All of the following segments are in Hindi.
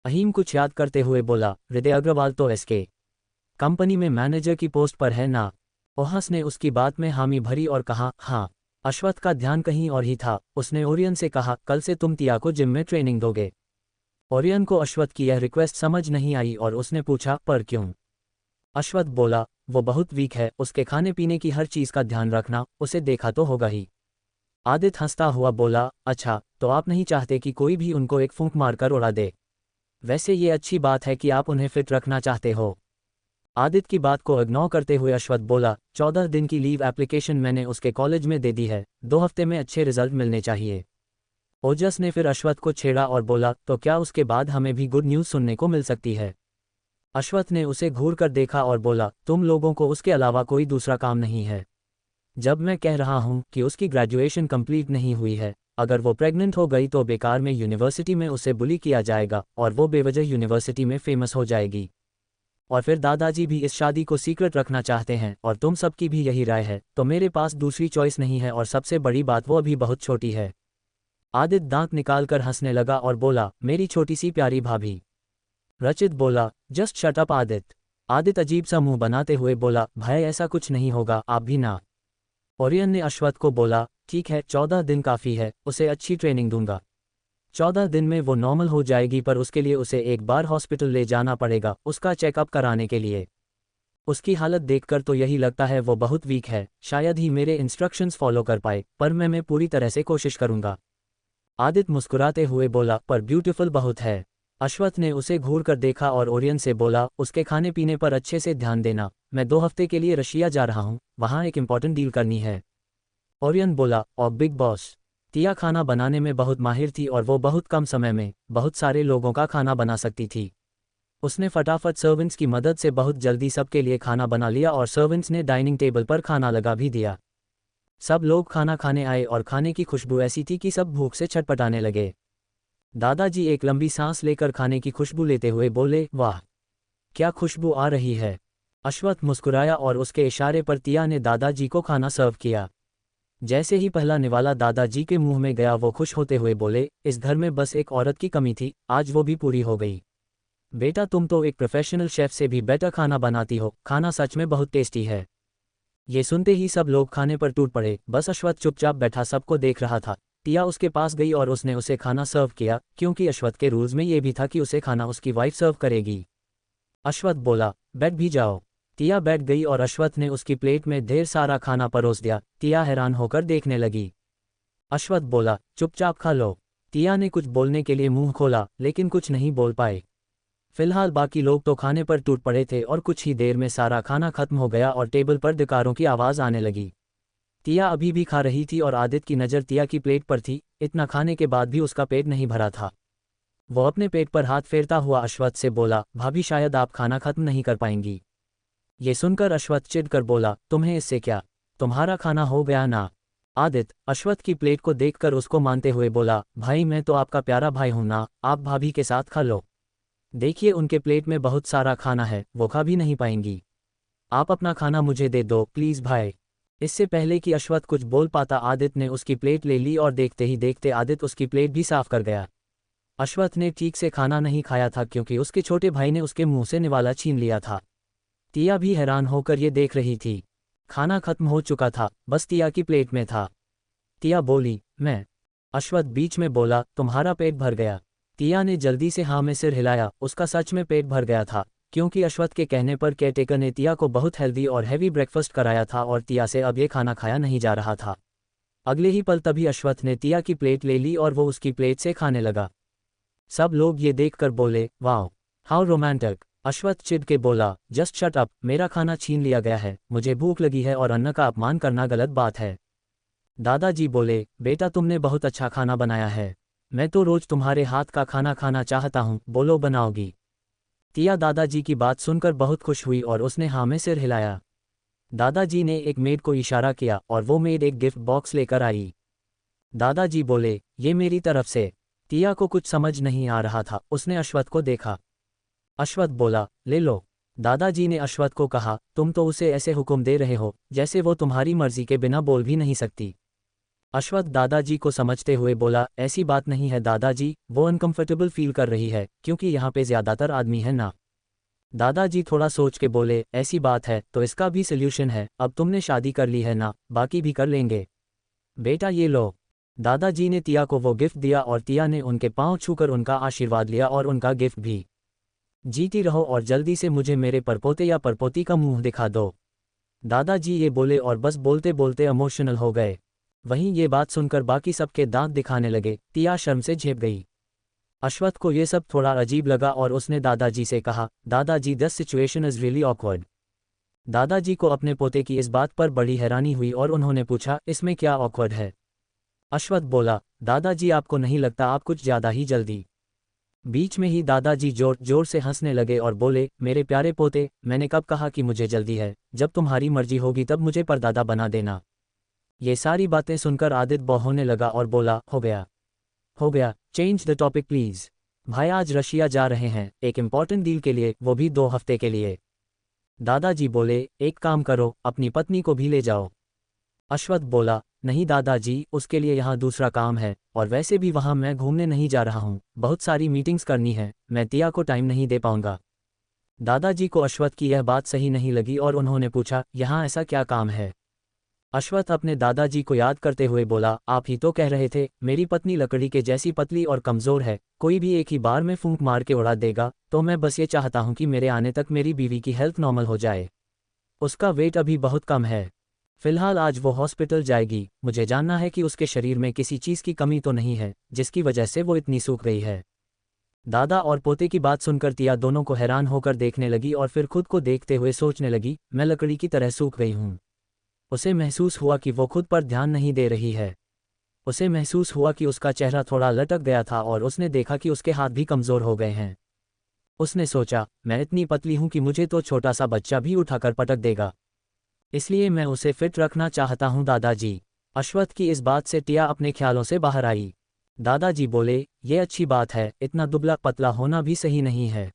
अहीम कुछ याद करते हुए बोला, हृदय अग्रवाल तो एसके कंपनी में मैनेजर की पोस्ट पर है ना। ओहास ने उसकी बात में हामी भरी और कहा, हाँ। अश्वत्थ का ध्यान कहीं और ही था। उसने ओरियन से कहा, कल से तुम तिया को जिम में ट्रेनिंग दोगे। ओरियन को अश्वत्थ की यह रिक्वेस्ट समझ नहीं आई और उसने पूछा, पर क्यों? अश्वत्थ बोला, वो बहुत वीक है, उसके खाने पीने की हर चीज़ का ध्यान रखना, उसे देखा तो होगा ही। आदित्य हंसता हुआ बोला, अच्छा तो आप नहीं चाहते कि कोई भी उनको एक फूंक मारकर उड़ा दे? वैसे ये अच्छी बात है कि आप उन्हें फिट रखना चाहते हो। आदित्य की बात को इग्नोर करते हुए अश्वत्थ बोला, 14 दिन की लीव एप्लीकेशन मैंने उसके कॉलेज में दे दी है, 2 हफ्ते में अच्छे रिजल्ट मिलने चाहिए। ओजस ने फिर अश्वत्थ को छेड़ा और बोला, तो क्या उसके बाद हमें भी गुड न्यूज़ सुनने को मिल सकती है? अश्वत्थ ने उसे घूर कर देखा और बोला, तुम लोगों को उसके अलावा कोई दूसरा काम नहीं है? जब मैं कह रहा हूँ कि उसकी ग्रेजुएशन कंप्लीट नहीं हुई है, अगर वो प्रेग्नेंट हो गई तो बेकार में यूनिवर्सिटी में उसे बुली किया जाएगा और वो बेवजह यूनिवर्सिटी में फेमस हो जाएगी। और फिर दादाजी भी इस शादी को सीक्रेट रखना चाहते हैं और तुम सबकी भी यही राय है, तो मेरे पास दूसरी चॉइस नहीं है और सबसे बड़ी बात वो अभी बहुत छोटी है। आदित्य दांत निकालकर हंसने लगा और बोला, मेरी छोटी सी प्यारी भाभी। रचित बोला, just shut up Aditya. Aditya अजीब सा मुंह बनाते हुए बोला, भाई ऐसा कुछ नहीं होगा, आप भी ना। ओरियन ने अश्वत्थ को बोला, ठीक है 14 दिन काफ़ी है, उसे अच्छी ट्रेनिंग दूंगा। 14 दिन में वो नॉर्मल हो जाएगी, पर उसके लिए उसे एक बार हॉस्पिटल ले जाना पड़ेगा उसका चेकअप कराने के लिए। उसकी हालत देखकर तो यही लगता है वो बहुत वीक है, शायद ही मेरे इंस्ट्रक्शंस फॉलो कर पाए, पर मैं पूरी तरह से कोशिश करूंगा। आदित्य मुस्कुराते हुए बोला, पर ब्यूटीफुल बहुत है। अश्वत्थ ने उसे घूर कर देखा और ओरियन से बोला, उसके खाने पीने पर अच्छे से ध्यान देना, मैं 2 हफ्ते के लिए रशिया जा रहा हूँ, वहाँ एक इम्पॉर्टेंट डील करनी है। ओरियन बोला, और बिग बॉस। तिया खाना बनाने में बहुत माहिर थी और वो बहुत कम समय में बहुत सारे लोगों का खाना बना सकती थी। उसने फटाफट सर्वेंट्स की मदद से बहुत जल्दी सबके लिए खाना बना लिया और सर्वेंट्स ने डाइनिंग टेबल पर खाना लगा भी दिया। सब लोग खाना खाने आए और खाने की खुशबू ऐसी थी कि सब भूख से छटपटाने लगे। दादाजी एक लंबी सांस लेकर खाने की खुशबू लेते हुए बोले, वाह क्या खुशबू आ रही है। अश्वत्थ मुस्कुराया और उसके इशारे पर तिया ने दादाजी को खाना सर्व किया। जैसे ही पहला निवाला दादाजी के मुंह में गया वो खुश होते हुए बोले, इस घर में बस एक औरत की कमी थी, आज वो भी पूरी हो गई। बेटा तुम तो एक प्रोफेशनल शेफ से भी बेटर खाना बनाती हो, खाना सच में बहुत टेस्टी है। ये सुनते ही सब लोग खाने पर टूट पड़े, बस अश्वत्थ चुपचाप बैठा सबको देख रहा था। टिया उसके पास गई और उसने उसे खाना सर्व किया, क्योंकि अश्वत्थ के रूल्स में ये भी था कि उसे खाना उसकी वाइफ सर्व करेगी। अश्वत्थ बोला, बैठ भी जाओ। टिया बैठ गई और अश्वत्थ ने उसकी प्लेट में ढेर सारा खाना परोस दिया। टिया हैरान होकर देखने लगी। अश्वत्थ बोला, चुपचाप खा लो। टिया ने कुछ बोलने के लिए मुंह खोला, लेकिन कुछ नहीं बोल पाए। फिलहाल बाकी लोग तो खाने पर टूट पड़े थे और कुछ ही देर में सारा खाना खत्म हो गया और टेबल पर धिक्कारों की आवाज़ आने लगी। टिया अभी भी खा रही थी और आदित्य की नज़र टिया की प्लेट पर थी। इतना खाने के बाद भी उसका पेट नहीं भरा था। वो अपने पेट पर हाथ फेरता हुआ अश्वत्थ से बोला, भाभी शायद आप खाना खत्म नहीं कर पाएंगी। ये सुनकर अश्वत्थ चिढ़ कर बोला, तुम्हें इससे क्या, तुम्हारा खाना हो गया ना। आदित्य अश्वत्थ की प्लेट को देखकर उसको मानते हुए बोला, भाई मैं तो आपका प्यारा भाई हूं ना, आप भाभी के साथ खा लो। देखिए उनके प्लेट में बहुत सारा खाना है, वो खा भी नहीं पाएंगी। आप अपना खाना मुझे दे दो प्लीज़ भाई। इससे पहले कि अश्वत्थ कुछ बोल पाता आदित्य ने उसकी प्लेट ले ली और देखते ही देखते आदित्य उसकी प्लेट भी साफ कर गया। अश्वत्थ ने ठीक से खाना नहीं खाया था क्योंकि उसके छोटे भाई ने उसके मुंह से निवाला छीन लिया था। टिया भी हैरान होकर ये देख रही थी। खाना खत्म हो चुका था, बस टिया की प्लेट में था। टिया बोली, मैं। अश्वत्थ बीच में बोला, तुम्हारा पेट भर गया। टिया ने जल्दी से हाँ में सिर हिलाया, उसका सच में पेट भर गया था, क्योंकि अश्वत्थ के कहने पर केयरटेकर ने टिया को बहुत हेल्दी और हैवी ब्रेकफास्ट कराया था और टिया से अब ये खाना खाया नहीं जा रहा था। अगले ही पल तभी अश्वत्थ ने टिया की प्लेट ले ली और वो उसकी प्लेट से खाने लगा। सब लोग ये देखकर बोले, वाह हाउ रोमांटिक। अश्वत्थ चिढ़ के बोला, जस्ट शट अप, मेरा खाना छीन लिया गया है, मुझे भूख लगी है और अन्न का अपमान करना गलत बात है। दादाजी बोले, बेटा तुमने बहुत अच्छा खाना बनाया है, मैं तो रोज तुम्हारे हाथ का खाना खाना चाहता हूँ, बोलो बनाओगी। टिया दादाजी की बात सुनकर बहुत खुश हुई और उसने हाँ में सिर हिलाया। दादाजी ने एक मेड को इशारा किया और वो मेड एक गिफ्ट बॉक्स लेकर आई। दादाजी बोले, ये मेरी तरफ से। टिया को कुछ समझ नहीं आ रहा था, उसने अश्वत्थ को देखा। अश्वत्थ बोला, ले लो। दादाजी ने अश्वत्थ को कहा, तुम तो उसे ऐसे हुक्म दे रहे हो जैसे वो तुम्हारी मर्जी के बिना बोल भी नहीं सकती। अश्वत्थ दादाजी को समझते हुए बोला, ऐसी बात नहीं है दादाजी, वो अनकंफर्टेबल फील कर रही है क्योंकि यहाँ पे ज़्यादातर आदमी है ना। दादाजी थोड़ा सोच के बोले, ऐसी बात है तो इसका भी सल्यूशन है, अब तुमने शादी कर ली है ना, बाकी भी कर लेंगे। बेटा ये लो। दादाजी ने तिया को वो गिफ्ट दिया और तिया ने उनके पांव छूकर उनका आशीर्वाद लिया और उनका गिफ्ट भी। जीती रहो और जल्दी से मुझे मेरे परपोते या परपोती का मुंह दिखा दो। दादाजी ये बोले और बस बोलते बोलते इमोशनल हो गए। वहीं ये बात सुनकर बाकी सबके दांत दिखाने लगे। तिया शर्म से झेप गई। अश्वत्थ को ये सब थोड़ा अजीब लगा और उसने दादाजी से कहा, दादाजी this situation is really awkward. दादाजी को अपने पोते की इस बात पर बड़ी हैरानी हुई और उन्होंने पूछा, इसमें क्या ऑकवर्ड है? अश्वत्थ बोला, दादाजी आपको नहीं लगता आप कुछ ज़्यादा ही जल्दी। बीच में ही दादाजी जोर जोर से हंसने लगे और बोले, मेरे प्यारे पोते, मैंने कब कहा कि मुझे जल्दी है, जब तुम्हारी मर्जी होगी तब मुझे परदादा बना देना। ये सारी बातें सुनकर आदित्य बौने लगा और बोला, हो गया, चेंज द टॉपिक प्लीज। भाई आज रशिया जा रहे हैं एक इम्पॉर्टेंट डील के लिए, वो भी 2 हफ्ते के लिए। दादाजी बोले, एक काम करो, अपनी पत्नी को भी ले जाओ। अश्वत्थ बोला, नहीं दादाजी, उसके लिए यहाँ दूसरा काम है, और वैसे भी वहाँ मैं घूमने नहीं जा रहा हूँ, बहुत सारी मीटिंग्स करनी है, मैं तिया को टाइम नहीं दे पाऊंगा। दादाजी को अश्वत्थ की यह बात सही नहीं लगी और उन्होंने पूछा, यहाँ ऐसा क्या काम है? अश्वत्थ अपने दादाजी को याद करते हुए बोला, आप ही तो कह रहे थे मेरी पत्नी लकड़ी के जैसी पतली और कमज़ोर है, कोई भी एक ही बार में फूंक मार के उड़ा देगा, तो मैं बस ये चाहता हूँ कि मेरे आने तक मेरी बीवी की हेल्थ नॉर्मल हो जाए। उसका वेट अभी बहुत कम है। फिलहाल आज वो हॉस्पिटल जाएगी, मुझे जानना है कि उसके शरीर में किसी चीज़ की कमी तो नहीं है जिसकी वजह से वो इतनी सूख रही है। दादा और पोते की बात सुनकर तिया दोनों को हैरान होकर देखने लगी और फिर खुद को देखते हुए सोचने लगी, मैं लकड़ी की तरह सूख गई हूँ। उसे महसूस हुआ कि वो खुद पर ध्यान नहीं दे रही है। उसे महसूस हुआ कि उसका चेहरा थोड़ा लटक गया था और उसने देखा कि उसके हाथ भी कमज़ोर हो गए हैं। उसने सोचा, मैं इतनी पतली हूँ कि मुझे तो छोटा सा बच्चा भी उठाकर पटक देगा, इसलिए मैं उसे फिट रखना चाहता हूँ दादाजी। अश्वत्थ की इस बात से टिया अपने ख्यालों से बाहर आई। दादाजी बोले, ये अच्छी बात है, इतना दुबला पतला होना भी सही नहीं है।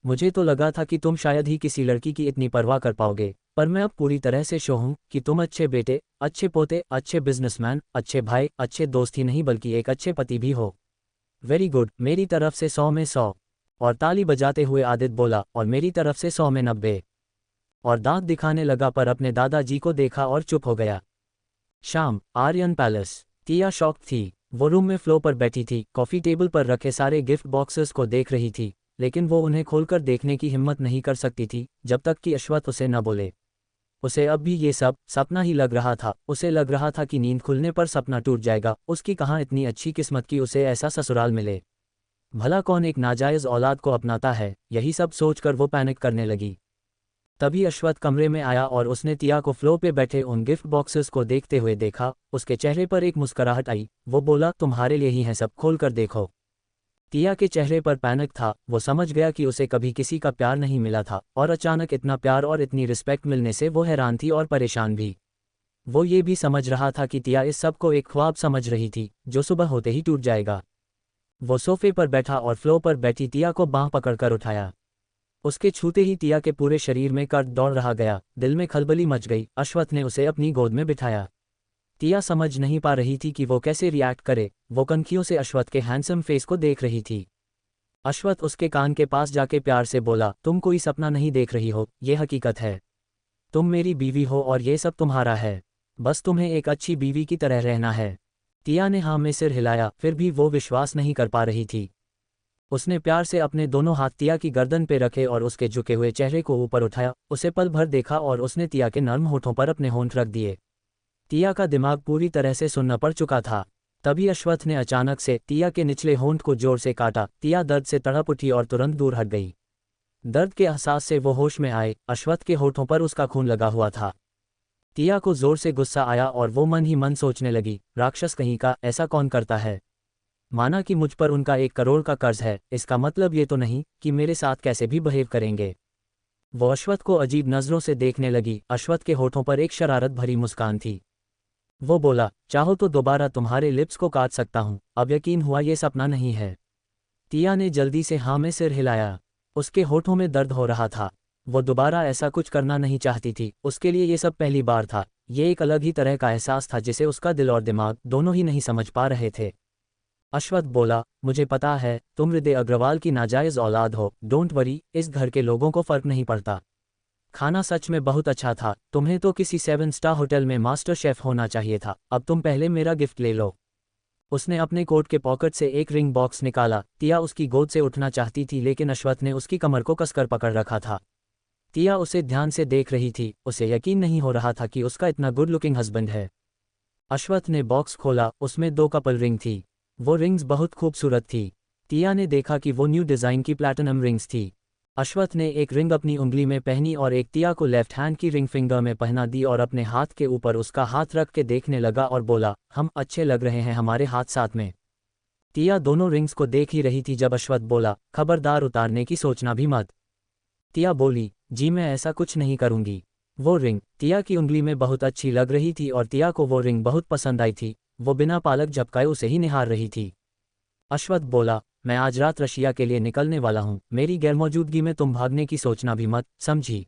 मुझे तो लगा था कि तुम शायद ही किसी लड़की की इतनी परवाह कर पाओगे, पर मैं अब पूरी तरह से श्योर हूँ कि तुम अच्छे बेटे, अच्छे पोते, अच्छे बिजनेसमैन, अच्छे भाई, अच्छे दोस्त ही नहीं बल्कि एक अच्छे पति भी हो। वेरी गुड, मेरी तरफ से 100 में 100। और ताली बजाते हुए आदित्य बोला, और मेरी तरफ से 100 में 90। और दांत दिखाने लगा पर अपने दादाजी को देखा और चुप हो गया। शाम, आर्यन पैलेस। तिया शॉक थी। वो रूम में फ्लोर पर बैठी थी, कॉफ़ी टेबल पर रखे सारे गिफ्ट बॉक्सेस को देख रही थी, लेकिन वो उन्हें खोलकर देखने की हिम्मत नहीं कर सकती थी जब तक कि अश्वत्थ उसे न बोले। उसे अब भी ये सब सपना ही लग रहा था। उसे लग रहा था कि नींद खुलने पर सपना टूट जाएगा। उसकी कहाँ इतनी अच्छी किस्मत कि उसे ऐसा ससुराल मिले। भला कौन एक नाजायज़ औलाद को अपनाता है? यही सब सोचकर वो पैनिक करने लगी। तभी अश्वत्थ कमरे में आया और उसने तिया को फ्लोर पे बैठे उन गिफ्ट बॉक्सेस को देखते हुए देखा। उसके चेहरे पर एक मुस्कुराहट आई। वो बोला, तुम्हारे लिए ही हैं सब, खोल कर देखो। तिया के चेहरे पर पैनिक था। वो समझ गया कि उसे कभी किसी का प्यार नहीं मिला था और अचानक इतना प्यार और इतनी रिस्पेक्ट मिलने से वो हैरान थी और परेशान भी। वो ये भी समझ रहा था कि तिया इस सब को एक ख्वाब समझ रही थी जो सुबह होते ही टूट जाएगा। वो सोफे पर बैठा और फ्लोर पर बैठी तिया को बांह पकड़कर उठाया। उसके छूते ही तिया के पूरे शरीर में कर्द दौड़ रहा गया। दिल में खलबली मच गई। अश्वत्थ ने उसे अपनी गोद में बिठाया। तिया समझ नहीं पा रही थी कि वो कैसे रिएक्ट करे। वो कनखियों से अश्वत्थ के हैंडसम फेस को देख रही थी। अश्वत्थ उसके कान के पास जाके प्यार से बोला, तुम कोई सपना नहीं देख रही हो, ये हकीकत है। तुम मेरी बीवी हो और ये सब तुम्हारा है। बस तुम्हें एक अच्छी बीवी की तरह रहना है। तिया ने हाँ में सिर हिलाया, फिर भी वो विश्वास नहीं कर पा रही थी। उसने प्यार से अपने दोनों हाथ तिया की गर्दन पे रखे और उसके झुके हुए चेहरे को ऊपर उठाया। उसे पल भर देखा और उसने तिया के नर्म होठों पर अपने होंठ रख दिए। तिया का दिमाग पूरी तरह से सुन्न पड़ चुका था। तभी अश्वत्थ ने अचानक से तिया के निचले होंठ को जोर से काटा। तिया दर्द से तड़प उठी और तुरंत दूर हट गई। दर्द के एहसास से वो होश में आए। अश्वत्थ के होठों पर उसका खून लगा हुआ था। तिया को जोर से गुस्सा आया और वो मन ही मन सोचने लगी, राक्षस कहीं का, ऐसा कौन करता है? माना कि मुझ पर उनका 1 करोड़ का कर्ज है, इसका मतलब ये तो नहीं कि मेरे साथ कैसे भी बिहेव करेंगे। वो अश्वत्थ को अजीब नज़रों से देखने लगी। अश्वत्थ के होठों पर एक शरारत भरी मुस्कान थी। वो बोला, चाहो तो दोबारा तुम्हारे लिप्स को काट सकता हूँ, अब यकीन हुआ ये सपना नहीं है। तिया ने जल्दी से हाँ में सिर हिलाया। उसके होठों में दर्द हो रहा था। वो दोबारा ऐसा कुछ करना नहीं चाहती थी। उसके लिए ये सब पहली बार था। ये एक अलग ही तरह का एहसास था जिसे उसका दिल और दिमाग दोनों ही नहीं समझ पा रहे थे। अश्वत्थ बोला, मुझे पता है तुम हृदय अग्रवाल की नाजायज़ औलाद हो, डोंट वरी, इस घर के लोगों को फर्क नहीं पड़ता। खाना सच में बहुत अच्छा था, तुम्हें तो किसी 7 स्टार होटल में मास्टर शेफ होना चाहिए था। अब तुम पहले मेरा गिफ्ट ले लो। उसने अपने कोट के पॉकेट से एक रिंग बॉक्स निकाला। तिया उसकी गोद से उठना चाहती थी लेकिन अश्वत्थ ने उसकी कमर को कसकर पकड़ रखा था। तिया उसे ध्यान से देख रही थी, उसे यकीन नहीं हो रहा था कि उसका इतना गुड लुकिंग हस्बैंड है। अश्वत्थ ने बॉक्स खोला, उसमें 2 कपल रिंग थी। वो रिंग्स बहुत खूबसूरत थी। तिया ने देखा कि वो न्यू डिज़ाइन की प्लैटिनम रिंग्स थी। अश्वत्थ ने एक रिंग अपनी उंगली में पहनी और एक तिया को लेफ्ट हैंड की रिंग फिंगर में पहना दी और अपने हाथ के ऊपर उसका हाथ रख के देखने लगा और बोला, हम अच्छे लग रहे हैं हमारे हाथ साथ में। तिया दोनों रिंग्स को देख ही रही थी जब अश्वत्थ बोला, खबरदार उतारने की सोचना भी मत। तिया बोली, जी मैं ऐसा कुछ नहीं करूंगी। वो रिंग तिया की उंगली में बहुत अच्छी लग रही थी और तिया को वो रिंग बहुत पसंद आई थी। वो बिना पालक झपकाए उसे ही निहार रही थी। अश्वत्थ बोला, मैं आज रात रशिया के लिए निकलने वाला हूँ, मेरी गैरमौजूदगी में तुम भागने की सोचना भी मत, समझी?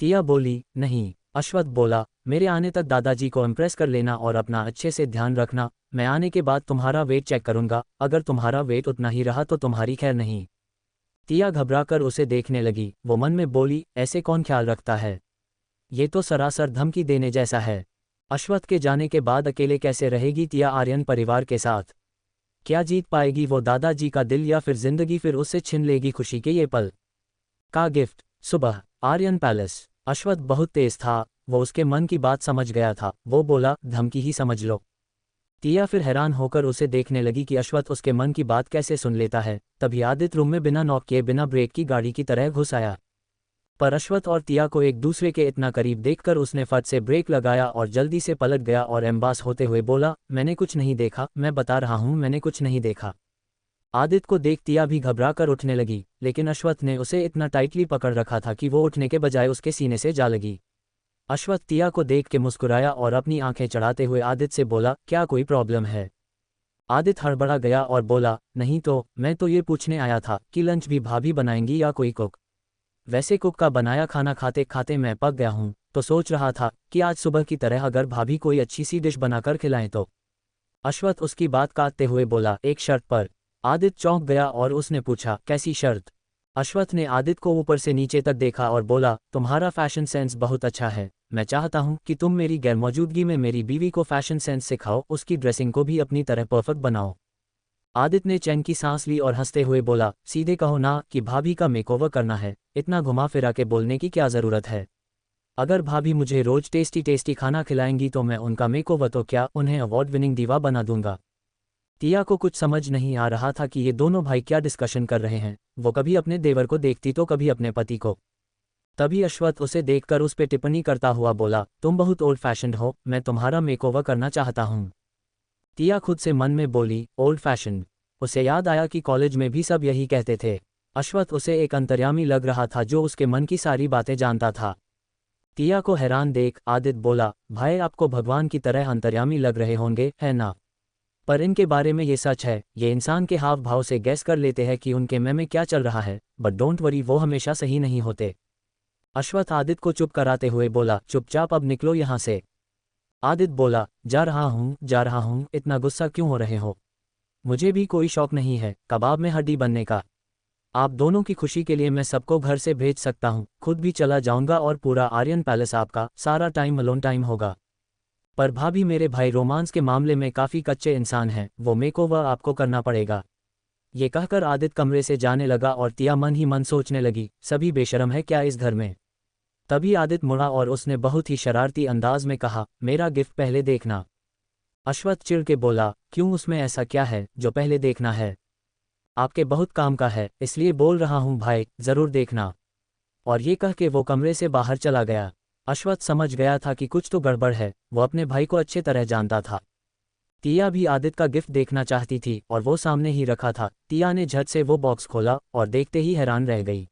तिया बोली, नहीं। अश्वत्थ बोला, मेरे आने तक दादाजी को इम्प्रेस कर लेना और अपना अच्छे से ध्यान रखना। मैं आने के बाद तुम्हारा वेट चेक करूंगा, अगर तुम्हारा वेट उतना ही रहा तो तुम्हारी खैर नहीं। तिया घबराकर उसे देखने लगी। वो मन में बोली, ऐसे कौन ख्याल रखता है? ये तो सरासर धमकी देने जैसा है। अश्वत्थ के जाने के बाद अकेले कैसे रहेगी तिया आर्यन परिवार के साथ? क्या जीत पाएगी वो दादाजी का दिल या फिर जिंदगी फिर उससे छीन लेगी खुशी के ये पल का गिफ्ट? सुबह आर्यन पैलेस। अश्वत्थ बहुत तेज था, वो उसके मन की बात समझ गया था। वो बोला, धमकी ही समझ लो। तिया फिर हैरान होकर उसे देखने लगी कि अश्वत्थ उसके मन की बात कैसे सुन लेता है। तभी आदित्य रूम में बिना नॉक किए बिना ब्रेक की गाड़ी की तरह घुस आया। पर अश्वत्थ और तिया को एक दूसरे के इतना करीब देखकर उसने फट से ब्रेक लगाया और जल्दी से पलट गया और एम्बास होते हुए बोला, मैंने कुछ नहीं देखा, मैं बता रहा हूँ मैंने कुछ नहीं देखा। आदित्य को देख तिया भी घबरा कर उठने लगी, लेकिन अश्वत्थ ने उसे इतना टाइटली पकड़ रखा था कि वो उठने के बजाय उसके सीने से जा लगी। अश्वत्थ तिया को देख के मुस्कुराया और अपनी आंखें चढ़ाते हुए आदित्य से बोला, क्या कोई प्रॉब्लम है? आदित्य हड़बड़ा गया और बोला, नहीं तो मैं तो ये पूछने आया था कि लंच भी भाभी बनाएंगी या कोई कुक? वैसे कुक का बनाया खाना खाते खाते मैं पक गया हूँ, तो सोच रहा था कि आज सुबह की तरह अगर भाभी कोई अच्छी सी डिश बनाकर खिलाएं तो। अश्वत्थ उसकी बात काटते हुए बोला, एक शर्त पर। आदित्य चौंक गया और उसने पूछा, कैसी शर्त? अश्वत्थ ने आदित्य को ऊपर से नीचे तक देखा और बोला, तुम्हारा फैशन सेंस बहुत अच्छा है। मैं चाहता हूँ कि तुम मेरी गैरमौजूदगी में मेरी बीवी को फैशन सेंस सिखाओ, उसकी ड्रेसिंग को भी अपनी तरह परफेक्ट बनाओ। आदित्य ने चैन की सांस ली और हंसते हुए बोला, सीधे कहो ना कि भाभी का मेकओवर करना है, इतना घुमा फिरा के बोलने की क्या ज़रूरत है? अगर भाभी मुझे रोज टेस्टी टेस्टी खाना खिलाएंगी तो मैं उनका मेकओवर तो क्या, उन्हें अवार्ड विनिंग दीवा बना दूंगा। तिया को कुछ समझ नहीं आ रहा था कि ये दोनों भाई क्या डिस्कशन कर रहे हैं। वो कभी अपने देवर को देखती तो कभी अपने पति को। तभी अश्वत्थ उसे देखकर उस पे टिप्पणी करता हुआ बोला, तुम बहुत ओल्ड फैशन्ड हो, मैं तुम्हारा मेकओवर करना चाहता हूँ। तिया खुद से मन में बोली, ओल्ड फैशन्ड। उसे याद आया कि कॉलेज में भी सब यही कहते थे। अश्वत्थ उसे एक अंतर्यामी लग रहा था जो उसके मन की सारी बातें जानता था। तिया को हैरान देख आदित्य बोला, भाई आपको भगवान की तरह अंतर्यामी लग रहे होंगे, है ना? पर इनके बारे में ये सच है, ये इंसान के हाव भाव से गैस कर लेते हैं कि उनके मन में क्या चल रहा है, बट डोंट वरी, वो हमेशा सही नहीं होते। अश्वत्थ आदित्य को चुप कराते हुए बोला, चुपचाप अब निकलो यहाँ से। आदित्य बोला, जा रहा हूँ, इतना गुस्सा क्यों हो रहे हो? मुझे भी कोई शौक नहीं है कबाब में हड्डी बनने का। आप दोनों की खुशी के लिए मैं सबको घर से भेज सकता हूँ, खुद भी चला जाऊंगा और पूरा आर्यन पैलेस आपका, सारा टाइम अलोन टाइम होगा। पर भाभी मेरे भाई रोमांस के मामले में काफ़ी कच्चे इंसान हैं, वो मेकओवर आपको करना पड़ेगा। ये कहकर आदित्य कमरे से जाने लगा और तिया मन ही मन सोचने लगी, सभी बेशरम है क्या इस घर में? तभी आदित्य मुड़ा और उसने बहुत ही शरारती अंदाज में कहा, मेरा गिफ्ट पहले देखना। अश्वत्थ चिढ़ के बोला, क्यों, उसमें ऐसा क्या है जो पहले देखना है? आपके बहुत काम का है, इसलिए बोल रहा हूँ भाई, ज़रूर देखना। और ये कह के वो कमरे से बाहर चला गया। अश्वत्थ समझ गया था कि कुछ तो गड़बड़ है, वो अपने भाई को अच्छे तरह जानता था। तिया भी आदित्य का गिफ्ट देखना चाहती थी और वो सामने ही रखा था। तिया ने झट से वो बॉक्स खोला और देखते ही हैरान रह गई।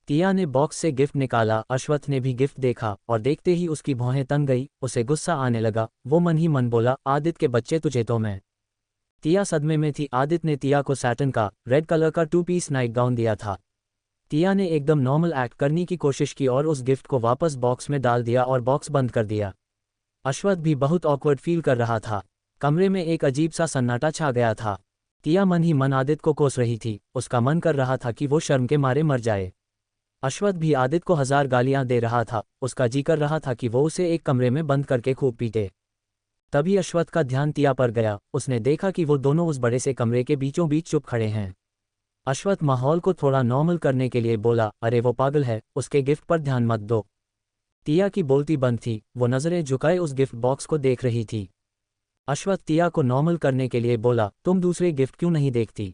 तिया ने बॉक्स से गिफ्ट निकाला, अश्वत्थ ने भी गिफ्ट देखा और देखते ही उसकी भौहें तन गई, उसे गुस्सा आने लगा। वो मन ही मन बोला, आदित्य के बच्चे, तुझे तो मैं। तिया सदमे में थी। आदित्य ने तिया को सैटन का रेड कलर का 2 पीस नाइट गाउन दिया था। तिया ने एकदम नॉर्मल एक्ट करने की कोशिश की और उस गिफ्ट को वापस बॉक्स में डाल दिया और बॉक्स बंद कर दिया। अश्वत्थ भी बहुत ऑकवर्ड फील कर रहा था। कमरे में एक अजीब सा सन्नाटा छा गया था। तिया मन ही मन आदित्य को कोस रही थी, उसका मन कर रहा था कि वो शर्म के मारे मर जाए। अश्वत्थ भी आदित्य को 1000 गालियां दे रहा था, उसका जी कर रहा था कि वो उसे एक कमरे में बंद करके खूब पीटे। तभी अश्वत्थ का ध्यान तिया पर गया, उसने देखा कि वो दोनों उस बड़े से कमरे के बीचों बीच चुप खड़े हैं। अश्वत्थ माहौल को थोड़ा नॉर्मल करने के लिए बोला, अरे वो पागल है, उसके गिफ्ट पर ध्यान मत दो। तिया की बोलती बंद थी, वो नजरें झुकाए उस गिफ्ट बॉक्स को देख रही थी। अश्वत्थ तिया को नॉर्मल करने के लिए बोला, तुम दूसरे गिफ्ट क्यों नहीं देखती?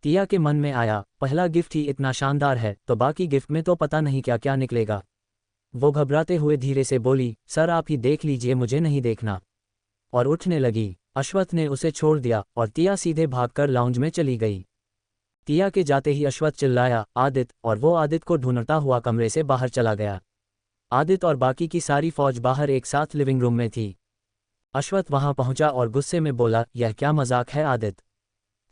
तिया के मन में आया, पहला गिफ्ट ही इतना शानदार है तो बाकी गिफ्ट में तो पता नहीं क्या क्या निकलेगा। वो घबराते हुए धीरे से बोली, सर आप ही देख लीजिए, मुझे नहीं देखना, और उठने लगी। अश्वत्थ ने उसे छोड़ दिया और तिया सीधे भागकर लाउंज में चली गई। तिया के जाते ही अश्वत्थ चिल्लाया, आदित्य, और वो आदित्य को ढूंढता हुआ कमरे से बाहर चला गया। आदित्य और बाकी की सारी फौज बाहर एक साथ लिविंग रूम में थी। अश्वत्थ वहां पहुंचा और गुस्से में बोला, यह क्या मजाक है आदित्य?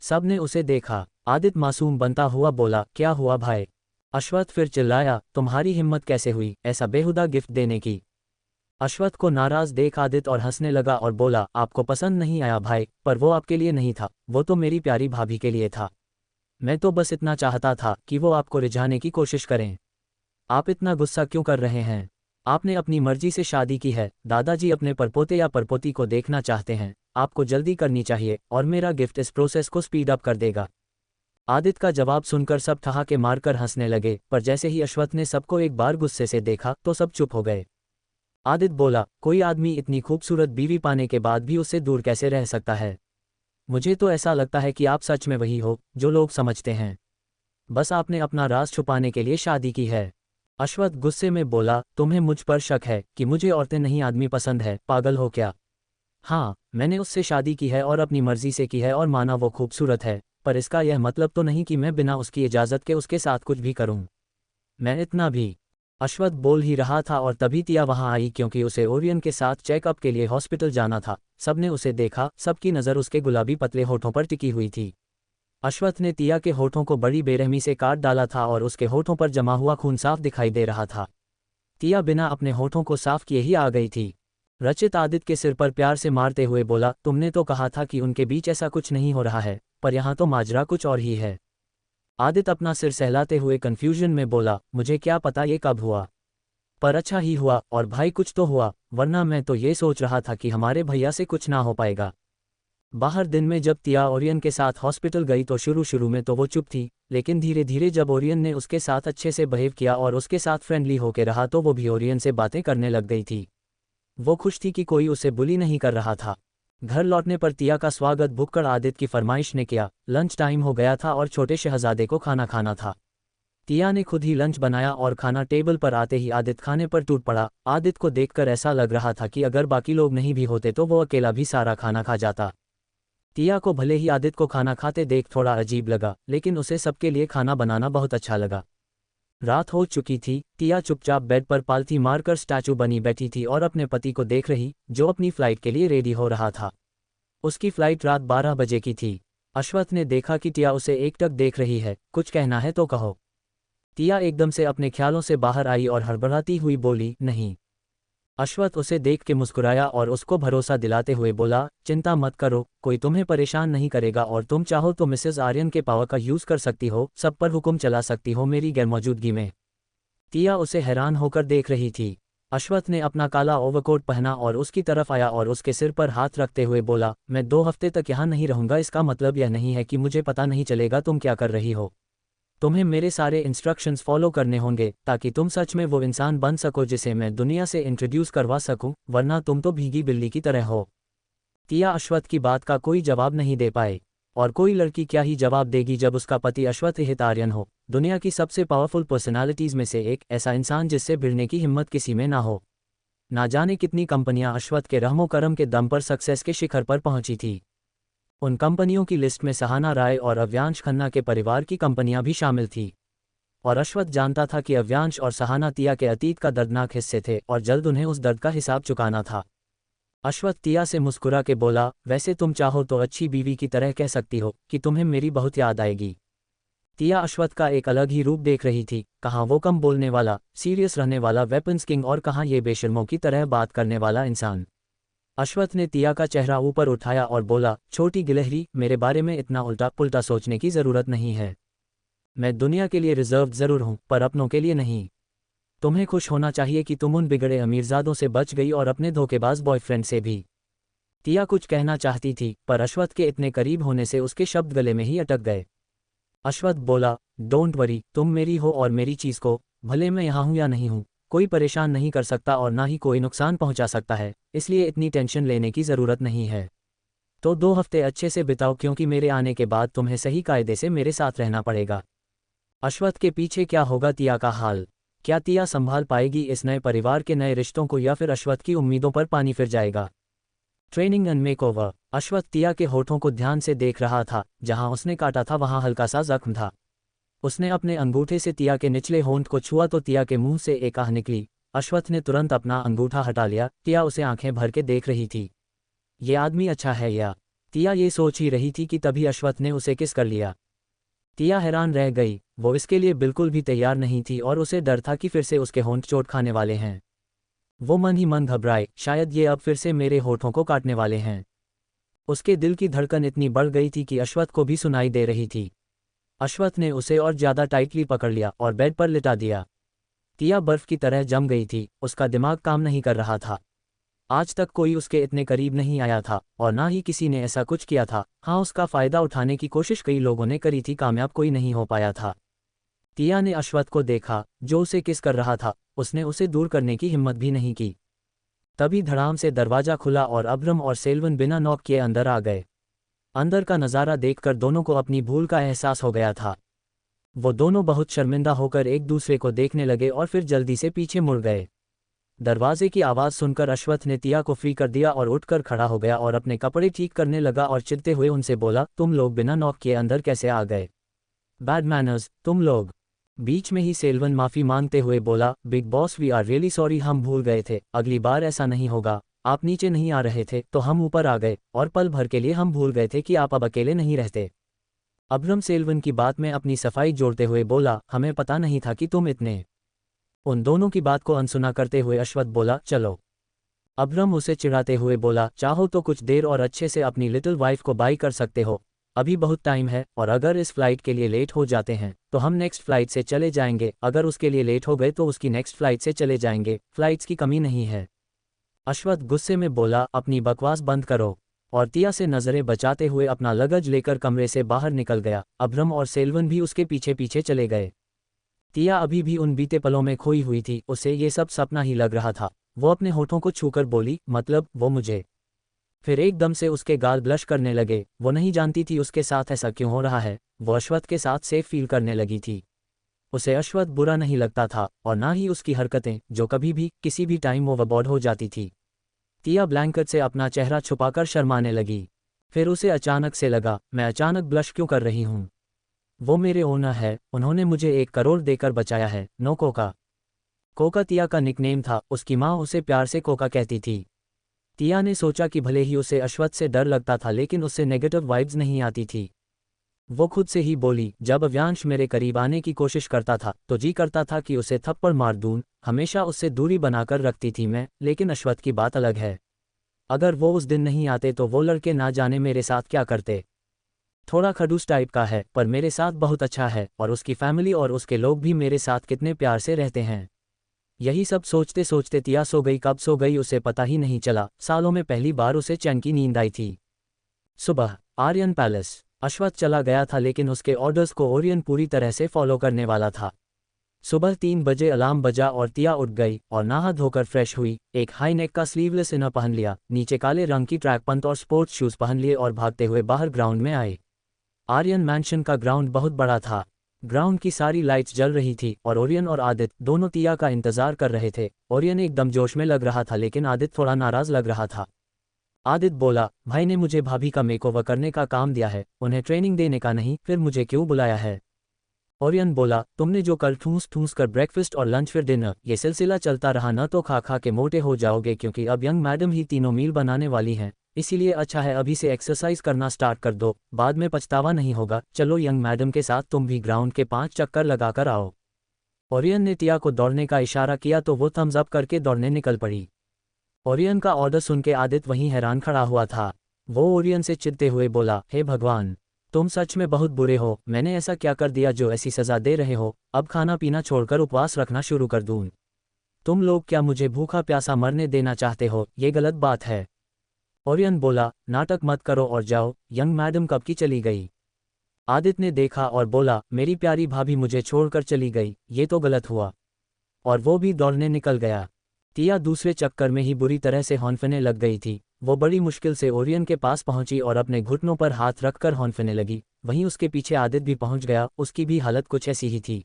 सब ने उसे देखा। आदित्य मासूम बनता हुआ बोला, क्या हुआ भाई? अश्वत्थ फिर चिल्लाया, तुम्हारी हिम्मत कैसे हुई ऐसा बेहुदा गिफ्ट देने की? अश्वत्थ को नाराज देख आदित्य और हंसने लगा और बोला, आपको पसंद नहीं आया भाई, पर वो आपके लिए नहीं था, वो तो मेरी प्यारी भाभी के लिए था। मैं तो बस इतना चाहता था कि वो आपको रिझाने की कोशिश करें। आप इतना गुस्सा क्यों कर रहे हैं? आपने अपनी मर्जी से शादी की है, दादाजी अपने परपोते या परपोती को देखना चाहते हैं, आपको जल्दी करनी चाहिए और मेरा गिफ्ट इस प्रोसेस को स्पीड अप कर देगा। आदित्य का जवाब सुनकर सब ठहाके मारकर हंसने लगे, पर जैसे ही अश्वत्थ ने सबको एक बार गुस्से से देखा तो सब चुप हो गए। आदित्य बोला, कोई आदमी इतनी खूबसूरत बीवी पाने के बाद भी उससे दूर कैसे रह सकता है? मुझे तो ऐसा लगता है कि आप सच में वही हो जो लोग समझते हैं, बस आपने अपना राज छुपाने के लिए शादी की है। अश्वत्थ गुस्से में बोला, तुम्हें मुझ पर शक है कि मुझे औरतें नहीं आदमी पसंद है, पागल हो क्या? हाँ, मैंने उससे शादी की है और अपनी मर्जी से की है और माना वो खूबसूरत है, पर इसका यह मतलब तो नहीं कि मैं बिना उसकी इजाज़त के उसके साथ कुछ भी करूं। मैं इतना भी। अश्वत्थ बोल ही रहा था और तभी तिया वहां आई, क्योंकि उसे ओरियन के साथ चेकअप के लिए हॉस्पिटल जाना था। सबने उसे देखा, सबकी नज़र उसके गुलाबी पतले होठों पर टिकी हुई थी। अश्वत्थ ने तिया के होठों को बड़ी बेरहमी से काट डाला था और उसके होठों पर जमा हुआ खून साफ दिखाई दे रहा था। तिया बिना अपने होठों को साफ किए ही आ गई थी। रचित आदित्य के सिर पर प्यार से मारते हुए बोला, तुमने तो कहा था कि उनके बीच ऐसा कुछ नहीं हो रहा है, पर यहाँ तो माजरा कुछ और ही है। आदित्य अपना सिर सहलाते हुए कंफ्यूजन में बोला, मुझे क्या पता ये कब हुआ, पर अच्छा ही हुआ, और भाई कुछ तो हुआ, वरना मैं तो ये सोच रहा था कि हमारे भैया से कुछ ना हो पाएगा। बाहर दिन में जब तिया ओरियन के साथ हॉस्पिटल गई तो शुरू में तो वो चुप थी, लेकिन धीरे धीरे जब ओरियन ने उसके साथ अच्छे से बिहेव किया और उसके साथ फ्रेंडली होके रहा तो वो भी ओरियन से बातें करने लग गई थी। वो खुश थी कि कोई उसे बुली नहीं कर रहा था। घर लौटने पर तिया का स्वागत भुक्कड़ आदित्य की फरमाइश ने किया। लंच टाइम हो गया था और छोटे शहजादे को खाना खाना था। तिया ने खुद ही लंच बनाया और खाना टेबल पर आते ही आदित्य खाने पर टूट पड़ा। आदित्य को देखकर ऐसा लग रहा था कि अगर बाकी लोग नहीं भी होते तो वो अकेला भी सारा खाना खा जाता। तिया को भले ही आदित्य को खाना खाते देख थोड़ा अजीब लगा, लेकिन उसे सबके लिए खाना बनाना बहुत अच्छा लगा। रात हो चुकी थी। तिया चुपचाप बेड पर पालथी मारकर स्टैचू बनी बैठी थी और अपने पति को देख रही, जो अपनी फ्लाइट के लिए रेडी हो रहा था। उसकी फ्लाइट रात 12 बजे की थी। अश्वत्थ ने देखा कि तिया उसे एकटक देख रही है। कुछ कहना है तो कहो। तिया एकदम से अपने ख्यालों से बाहर आई और हड़बड़ाती हुई बोली, नहीं। अश्वत्थ उसे देख के मुस्कुराया और उसको भरोसा दिलाते हुए बोला, चिंता मत करो, कोई तुम्हें परेशान नहीं करेगा और तुम चाहो तो मिसेस आर्यन के पावर का यूज़ कर सकती हो, सब पर हुक्म चला सकती हो मेरी गैरमौजूदगी में। तिया उसे हैरान होकर देख रही थी। अश्वत्थ ने अपना काला ओवरकोट पहना और उसकी तरफ आया और उसके सिर पर हाथ रखते हुए बोला, मैं 2 हफ्ते तक यहाँ नहीं रहूँगा, इसका मतलब यह नहीं है कि मुझे पता नहीं चलेगा तुम क्या कर रही हो। तुम्हें मेरे सारे इंस्ट्रक्शंस फॉलो करने होंगे ताकि तुम सच में वो इंसान बन सको जिसे मैं दुनिया से इंट्रोड्यूस करवा सकूं, वरना तुम तो भीगी बिल्ली की तरह हो। तिया अश्वत्थ की बात का कोई जवाब नहीं दे पाए, और कोई लड़की क्या ही जवाब देगी जब उसका पति अश्वत्थ हितारियन हो, दुनिया की सबसे पावरफुल पर्सनालिटीज़ में से एक, ऐसा इंसान जिससे भिड़ने की हिम्मत किसी में ना हो। ना जाने कितनी कंपनियां अश्वत्थ के रहमो करम के दम पर सक्सेस के शिखर पर पहुंची थी। उन कंपनियों की लिस्ट में सहाना राय और अव्यांश खन्ना के परिवार की कंपनियां भी शामिल थी। और अश्वत्थ जानता था कि अव्यांश और सहाना तिया के अतीत का दर्दनाक हिस्से थे और जल्द उन्हें उस दर्द का हिसाब चुकाना था। अश्वत्थ तिया से मुस्कुरा के बोला, वैसे तुम चाहो तो अच्छी बीवी की तरह कह सकती हो कि तुम्हें मेरी बहुत याद आएगी। तिया अश्वत्थ का एक अलग ही रूप देख रही थी, कहाँ वो कम बोलने वाला, सीरियस रहने वाला वेपन्स किंग और कहाँ ये बेशर्मों की तरह बात करने वाला इंसान। अश्वत्थ ने तिया का चेहरा ऊपर उठाया और बोला, छोटी गिलहरी, मेरे बारे में इतना उल्टा पुल्टा सोचने की ज़रूरत नहीं है। मैं दुनिया के लिए रिजर्व ज़रूर हूँ, पर अपनों के लिए नहीं। तुम्हें खुश होना चाहिए कि तुम उन बिगड़े अमीरजादों से बच गई और अपने धोखेबाज बॉयफ्रेंड से भी। तिया कुछ कहना चाहती थी, पर अश्वत्थ के इतने करीब होने से उसके शब्द गले में ही अटक गए। अश्वत्थ बोला, डोंट वरी, तुम मेरी हो और मेरी चीज़ को, भले मैं यहाँ हूँ या नहीं हूँ, कोई परेशान नहीं कर सकता और ना ही कोई नुकसान पहुँचा सकता है, इसलिए इतनी टेंशन लेने की ज़रूरत नहीं है। तो 2 हफ्ते अच्छे से बिताओ, क्योंकि मेरे आने के बाद तुम्हें सही कायदे से मेरे साथ रहना पड़ेगा। अश्वत्थ के पीछे क्या होगा तिया का हाल? क्या तिया संभाल पाएगी इस नए परिवार के नए रिश्तों को, या फिर अश्वत्थ की उम्मीदों पर पानी फिर जाएगा? Training and makeover. अश्वत्थ तिया के होठों को ध्यान से देख रहा था, जहां उसने काटा था वहां हल्का सा जख्म था। उसने अपने अंगूठे से तिया के निचले होंठ को छुआ तो तिया के मुंह से एक आह निकली। अश्वत्थ ने तुरंत अपना अंगूठा हटा लिया। तिया उसे आंखें भर के देख रही थी। ये आदमी अच्छा है या? तिया ये सोच ही रही थी कि तभी अश्वत्थ ने उसे किस कर लिया। तिया हैरान रह गई, वो इसके लिए बिल्कुल भी तैयार नहीं थी और उसे डर था कि फिर से उसके होंठ चोट खाने वाले हैं। वो मन ही मन घबराए, शायद ये अब फिर से मेरे होठों को काटने वाले हैं। उसके दिल की धड़कन इतनी बढ़ गई थी कि अश्वत्थ को भी सुनाई दे रही थी। अश्वत्थ ने उसे और ज़्यादा टाइटली पकड़ लिया और बेड पर लिटा दिया। तिया बर्फ की तरह जम गई थी, उसका दिमाग काम नहीं कर रहा था। आज तक कोई उसके इतने करीब नहीं आया था और ना ही किसी ने ऐसा कुछ किया था। हाँ, उसका फ़ायदा उठाने की कोशिश कई लोगों ने करी थी, कामयाब कोई नहीं हो पाया था। तिया ने अश्वत्थ को देखा, जो उसे किस कर रहा था। उसने उसे दूर करने की हिम्मत भी नहीं की। तभी धड़ाम से दरवाज़ा खुला और अब्रम और सेल्वन बिना नॉक किए अंदर आ गए। अंदर का नज़ारा देखकर दोनों को अपनी भूल का एहसास हो गया था। वो दोनों बहुत शर्मिंदा होकर एक दूसरे को देखने लगे और फिर जल्दी से पीछे मुड़ गए। दरवाजे की आवाज़ सुनकर अश्वत्थ ने तिया को फ्री कर दिया और उठकर खड़ा हो गया और अपने कपड़े ठीक करने लगा और चिढ़ते हुए उनसे बोला, तुम लोग बिना नॉक किए अंदर कैसे आ गए? बैड मैनर्स, तुम लोग। बीच में ही सेल्वन माफ़ी मांगते हुए बोला, big boss, we are really sorry, हम भूल गए थे, अगली बार ऐसा नहीं होगा। आप नीचे नहीं आ रहे थे तो हम ऊपर आ गए और पल भर के लिए हम भूल गए थे कि आप अब अकेले नहीं रहते। अब्रम सेल्वन की बात में अपनी सफाई जोड़ते हुए बोला, हमें पता नहीं था कि तुम इतने। उन दोनों की बात को अनसुना करते हुए अश्वत्थ बोला, चलो। अब्रम उसे चिढ़ाते हुए बोला, चाहो तो कुछ देर और अच्छे से अपनी लिटिल वाइफ को बाय कर सकते हो, अभी बहुत टाइम है, और अगर इस फ्लाइट के लिए लेट हो जाते हैं तो हम नेक्स्ट फ्लाइट से चले जाएंगे, अगर उसके लिए लेट हो गए तो उसकी नेक्स्ट फ्लाइट से चले जाएंगे, फ्लाइट्स की कमी नहीं है। अश्वत्थ गुस्से में बोला, अपनी बकवास बंद करो, और तिया से नज़रें बचाते हुए अपना लगेज लेकर कमरे से बाहर निकल गया। अब्रम और सेल्वन भी उसके पीछे पीछे चले गए। तिया अभी भी उन बीते पलों में खोई हुई थी, उसे ये सब सपना ही लग रहा था। वो अपने होठों को छूकर बोली, मतलब वो मुझे? फिर एकदम से उसके गाल ब्लश करने लगे। वो नहीं जानती थी उसके साथ ऐसा क्यों हो रहा है। वो अश्वत्थ के साथ सेफ फील करने लगी थी। उसे अश्वत्थ बुरा नहीं लगता था और ना ही उसकी हरकतें, जो कभी भी किसी भी टाइम ओवरबोर्ड हो जाती थी। तिया ब्लैंकेट से अपना चेहरा छुपाकर शर्माने लगी। फिर उसे अचानक से लगा, मैं अचानक ब्लश क्यों कर रही हूँ? वो मेरे ओनर है, उन्होंने मुझे 1 करोड़ देकर बचाया है। No Coca. कोका तिया का निकनेम था, उसकी माँ उसे प्यार से कोका कहती थी। तिया ने सोचा कि भले ही उसे अश्वत्थ से डर लगता था, लेकिन उससे नेगेटिव वाइब्स नहीं आती थी। वो खुद से ही बोली, जब अव्यांश मेरे करीब आने की कोशिश करता था तो जी करता था कि उसे थप्पड़ मार दूं, हमेशा उससे दूरी बनाकर रखती थी मैं, लेकिन अश्वत्थ की बात अलग है। अगर वो उस दिन नहीं आते तो वो लड़के ना जाने मेरे साथ क्या करते। थोड़ा खड़ूस टाइप का है, पर मेरे साथ बहुत अच्छा है, और उसकी फैमिली और उसके लोग भी मेरे साथ कितने प्यार से रहते हैं। यही सब सोचते सोचते तिया सो गई। कब सो गई उसे पता ही नहीं चला। सालों में पहली बार उसे चैन की नींद आई थी। सुबह, आर्यन पैलेस। अश्वत्थ चला गया था, लेकिन उसके ऑर्डर्स को ओरियन पूरी तरह से फॉलो करने वाला था। सुबह 3 बजे अलार्म बजा और तिया उठ गई और नहा धोकर फ्रेश हुई। एक हाई नेक का स्लीवलेस इनर पहन लिया, नीचे काले रंग की ट्रैक पैंट और स्पोर्ट्स शूज पहन लिए और भागते हुए बाहर ग्राउंड में आए। आर्यन मैंशन का ग्राउंड बहुत बड़ा था। ग्राउंड की सारी लाइट्स जल रही थी और ओरियन और आदित्य दोनों तिया का इंतजार कर रहे थे। ओरियन एकदम जोश में लग रहा था, लेकिन आदित्य थोड़ा नाराज लग रहा था। आदित्य बोला, भाई ने मुझे भाभी का मेकओवर करने का काम दिया है, उन्हें ट्रेनिंग देने का नहीं, फिर मुझे क्यों बुलाया है? ओरियन बोला, तुमने जो कल ठूस ठूस कर ब्रेकफास्ट और लंच फिर डिनर, ये सिलसिला चलता रहा न तो खा खा के मोटे हो जाओगे, क्योंकि अब यंग मैडम ही तीनों मील बनाने वाली हैं, इसीलिए अच्छा है अभी से एक्सरसाइज करना स्टार्ट कर दो, बाद में पछतावा नहीं होगा। चलो यंग मैडम के साथ तुम भी ग्राउंड के 5 चक्कर लगाकर आओ। ओरियन ने टिया को दौड़ने का इशारा किया तो वो थम्स अप करके दौड़ने निकल पड़ी। ओरियन का ऑर्डर सुन के आदित्य वहीं हैरान खड़ा हुआ था। वो ओरियन से चिढ़ते हुए बोला, हे भगवान, तुम सच में बहुत बुरे हो। मैंने ऐसा क्या कर दिया जो ऐसी सज़ा दे रहे हो? अब खाना पीना छोड़कर उपवास रखना शुरू कर दूँ? तुम लोग क्या मुझे भूखा प्यासा मरने देना चाहते हो? ये गलत बात है। ओरियन बोला, नाटक मत करो और जाओ। यंग मैडम कब की चली गई? आदित्य ने देखा और बोला, मेरी प्यारी भाभी मुझे छोड़कर चली गई, ये तो गलत हुआ। और वो भी दौड़ने निकल गया। टिया दूसरे चक्कर में ही बुरी तरह से हौंफने लग गई थी। वो बड़ी मुश्किल से ओरियन के पास पहुंची और अपने घुटनों पर हाथ रखकर हौंफने लगी। वहीं उसके पीछे आदित्य भी पहुंच गया, उसकी भी हालत कुछ ऐसी ही थी।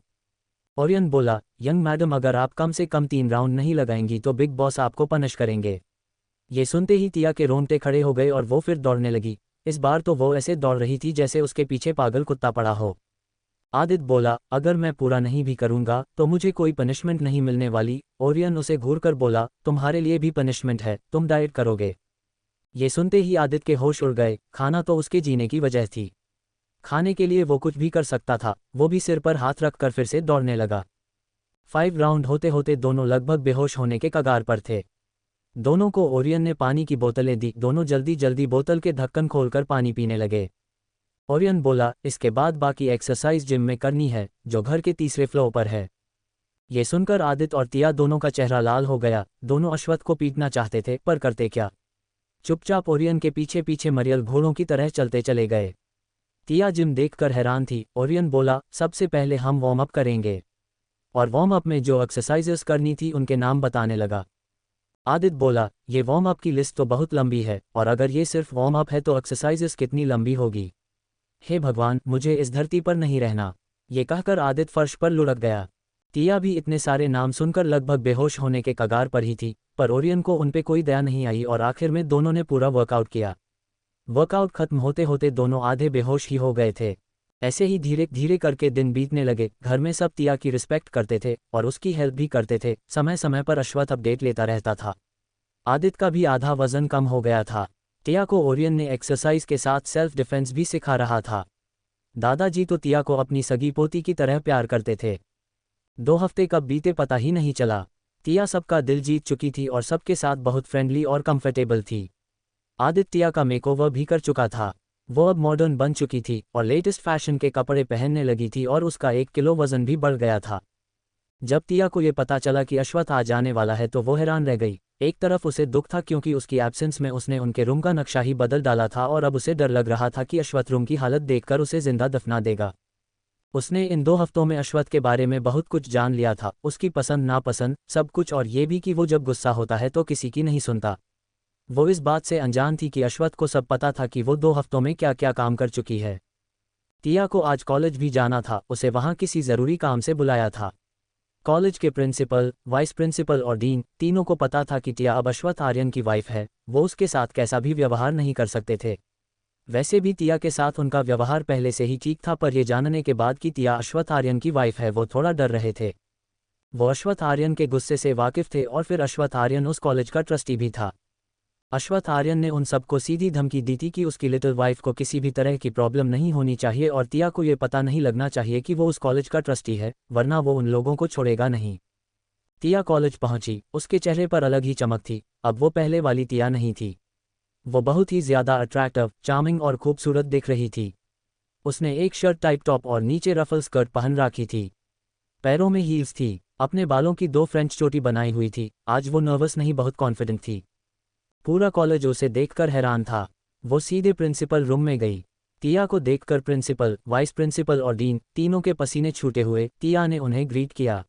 ओरियन बोला, यंग मैडम अगर आप कम से कम 3 राउंड नहीं लगाएंगी तो बिग बॉस आपको पनिश करेंगे। ये सुनते ही टिया के रोंगटे खड़े हो गए और वो फिर दौड़ने लगी। इस बार तो वो ऐसे दौड़ रही थी जैसे उसके पीछे पागल कुत्ता पड़ा हो। आदित्य बोला, अगर मैं पूरा नहीं भी करूंगा तो मुझे कोई पनिशमेंट नहीं मिलने वाली। ओरियन उसे घूरकर बोला, तुम्हारे लिए भी पनिशमेंट है, तुम डाइट करोगे। ये सुनते ही आदित्य के होश उड़ गए। खाना तो उसके जीने की वजह थी। खाने के लिए वो कुछ भी कर सकता था। वो भी सिर पर हाथ रखकर फिर से दौड़ने लगा। 5 राउंड होते होते दोनों लगभग बेहोश होने के कगार पर थे। दोनों को ओरियन ने पानी की बोतलें दी। दोनों जल्दी जल्दी बोतल के ढक्कन खोलकर पानी पीने लगे। ओरियन बोला, इसके बाद बाकी एक्सरसाइज जिम में करनी है, जो घर के तीसरे फ्लोर पर है। ये सुनकर आदित्य और टिया दोनों का चेहरा लाल हो गया। दोनों अश्वत्थ को पीटना चाहते थे पर करते क्या। चुपचाप ओरियन के पीछे पीछे मरियल घोड़ों की तरह चलते चले गए। टिया जिम देखकर हैरान थी। ओरियन बोला, सबसे पहले हम वार्म अप करेंगे। और वार्म अप में जो एक्सरसाइजेस करनी थी उनके नाम बताने लगा। आदित्य बोला, ये वार्म अप की लिस्ट तो बहुत लंबी है, और अगर ये सिर्फ वार्म अप है तो एक्सरसाइजेस कितनी लंबी होगी। हे भगवान, मुझे इस धरती पर नहीं रहना। ये कहकर आदित्य फर्श पर लुढ़क गया। टिया भी इतने सारे नाम सुनकर लगभग बेहोश होने के कगार पर ही थी, पर ओरियन को उनपे कोई दया नहीं आई और आखिर में दोनों ने पूरा वर्कआउट किया। वर्कआउट खत्म होते होते दोनों आधे बेहोश ही हो गए थे। ऐसे ही धीरे धीरे करके दिन बीतने लगे। घर में सब टिया की रिस्पेक्ट करते थे और उसकी हेल्प भी करते थे। समय समय पर अश्वत्थ अपडेट लेता रहता था। आदित्य का भी आधा वजन कम हो गया था। टिया को ओरियन ने एक्सरसाइज के साथ सेल्फ डिफेंस भी सिखा रहा था। दादाजी तो टिया को अपनी सगी पोती की तरह प्यार करते थे। 2 हफ्ते कब बीते पता ही नहीं चला। टिया सबका दिल जीत चुकी थी और सबके साथ बहुत फ्रेंडली और कंफर्टेबल थी। आदित्य टिया का मेकओवर भी कर चुका था। वो अब मॉडर्न बन चुकी थी और लेटेस्ट फैशन के कपड़े पहनने लगी थी और उसका 1 किलो वजन भी बढ़ गया था। जब टिया को ये पता चला कि अश्वत्थ आ जाने वाला है तो वो हैरान रह गई। एक तरफ उसे दुख था क्योंकि उसकी एब्सेंस में उसने उनके रूम का नक्शा ही बदल डाला था और अब उसे डर लग रहा था कि अश्वत्थ रूम की हालत देखकर उसे जिंदा दफना देगा। उसने इन 2 हफ्तों में अश्वत्थ के बारे में बहुत कुछ जान लिया था, उसकी पसंद नापसंद सब कुछ, और ये भी कि वो जब गुस्सा होता है तो किसी की नहीं सुनता। वो इस बात से अनजान थी कि अश्वत्थ को सब पता था कि वो 2 हफ्तों में क्या क्या काम कर चुकी है। टिया को आज कॉलेज भी जाना था, उसे वहाँ किसी ज़रूरी काम से बुलाया था। कॉलेज के प्रिंसिपल, वाइस प्रिंसिपल और डीन तीनों को पता था कि टिया अब अश्वत्थ आर्यन की वाइफ है। वो उसके साथ कैसा भी व्यवहार नहीं कर सकते थे। वैसे भी टिया के साथ उनका व्यवहार पहले से ही ठीक था, पर यह जानने के बाद कि टिया अश्वत्थ आर्यन की वाइफ है वो थोड़ा डर रहे थे। वो अश्वत्थ आर्यन के गुस्से से वाकिफ थे और फिर अश्वत्थ आर्यन उस कॉलेज का ट्रस्टी भी था। अश्वत्थ आर्यन ने उन सबको सीधी धमकी दी थी कि उसकी लिटिल वाइफ को किसी भी तरह की प्रॉब्लम नहीं होनी चाहिए और टिया को ये पता नहीं लगना चाहिए कि वो उस कॉलेज का ट्रस्टी है, वरना वो उन लोगों को छोड़ेगा नहीं। टिया कॉलेज पहुंची। उसके चेहरे पर अलग ही चमक थी। अब वो पहले वाली टिया नहीं थी। वो बहुत ही ज्यादा अट्रैक्टिव, चार्मिंग और खूबसूरत दिख रही थी। उसने एक शर्ट टाइप टॉप और नीचे रफल स्कर्ट पहन रखी थी। पैरों में हील्स थी। अपने बालों की 2 फ्रेंच चोटी बनाई हुई थी। आज वो नर्वस नहीं, बहुत कॉन्फिडेंट थी। पूरा कॉलेज उसे देखकर हैरान था। वो सीधे प्रिंसिपल रूम में गई। टिया को देखकर प्रिंसिपल, वाइस प्रिंसिपल और डीन तीनों के पसीने छूटे हुए टिया ने उन्हें ग्रीट किया।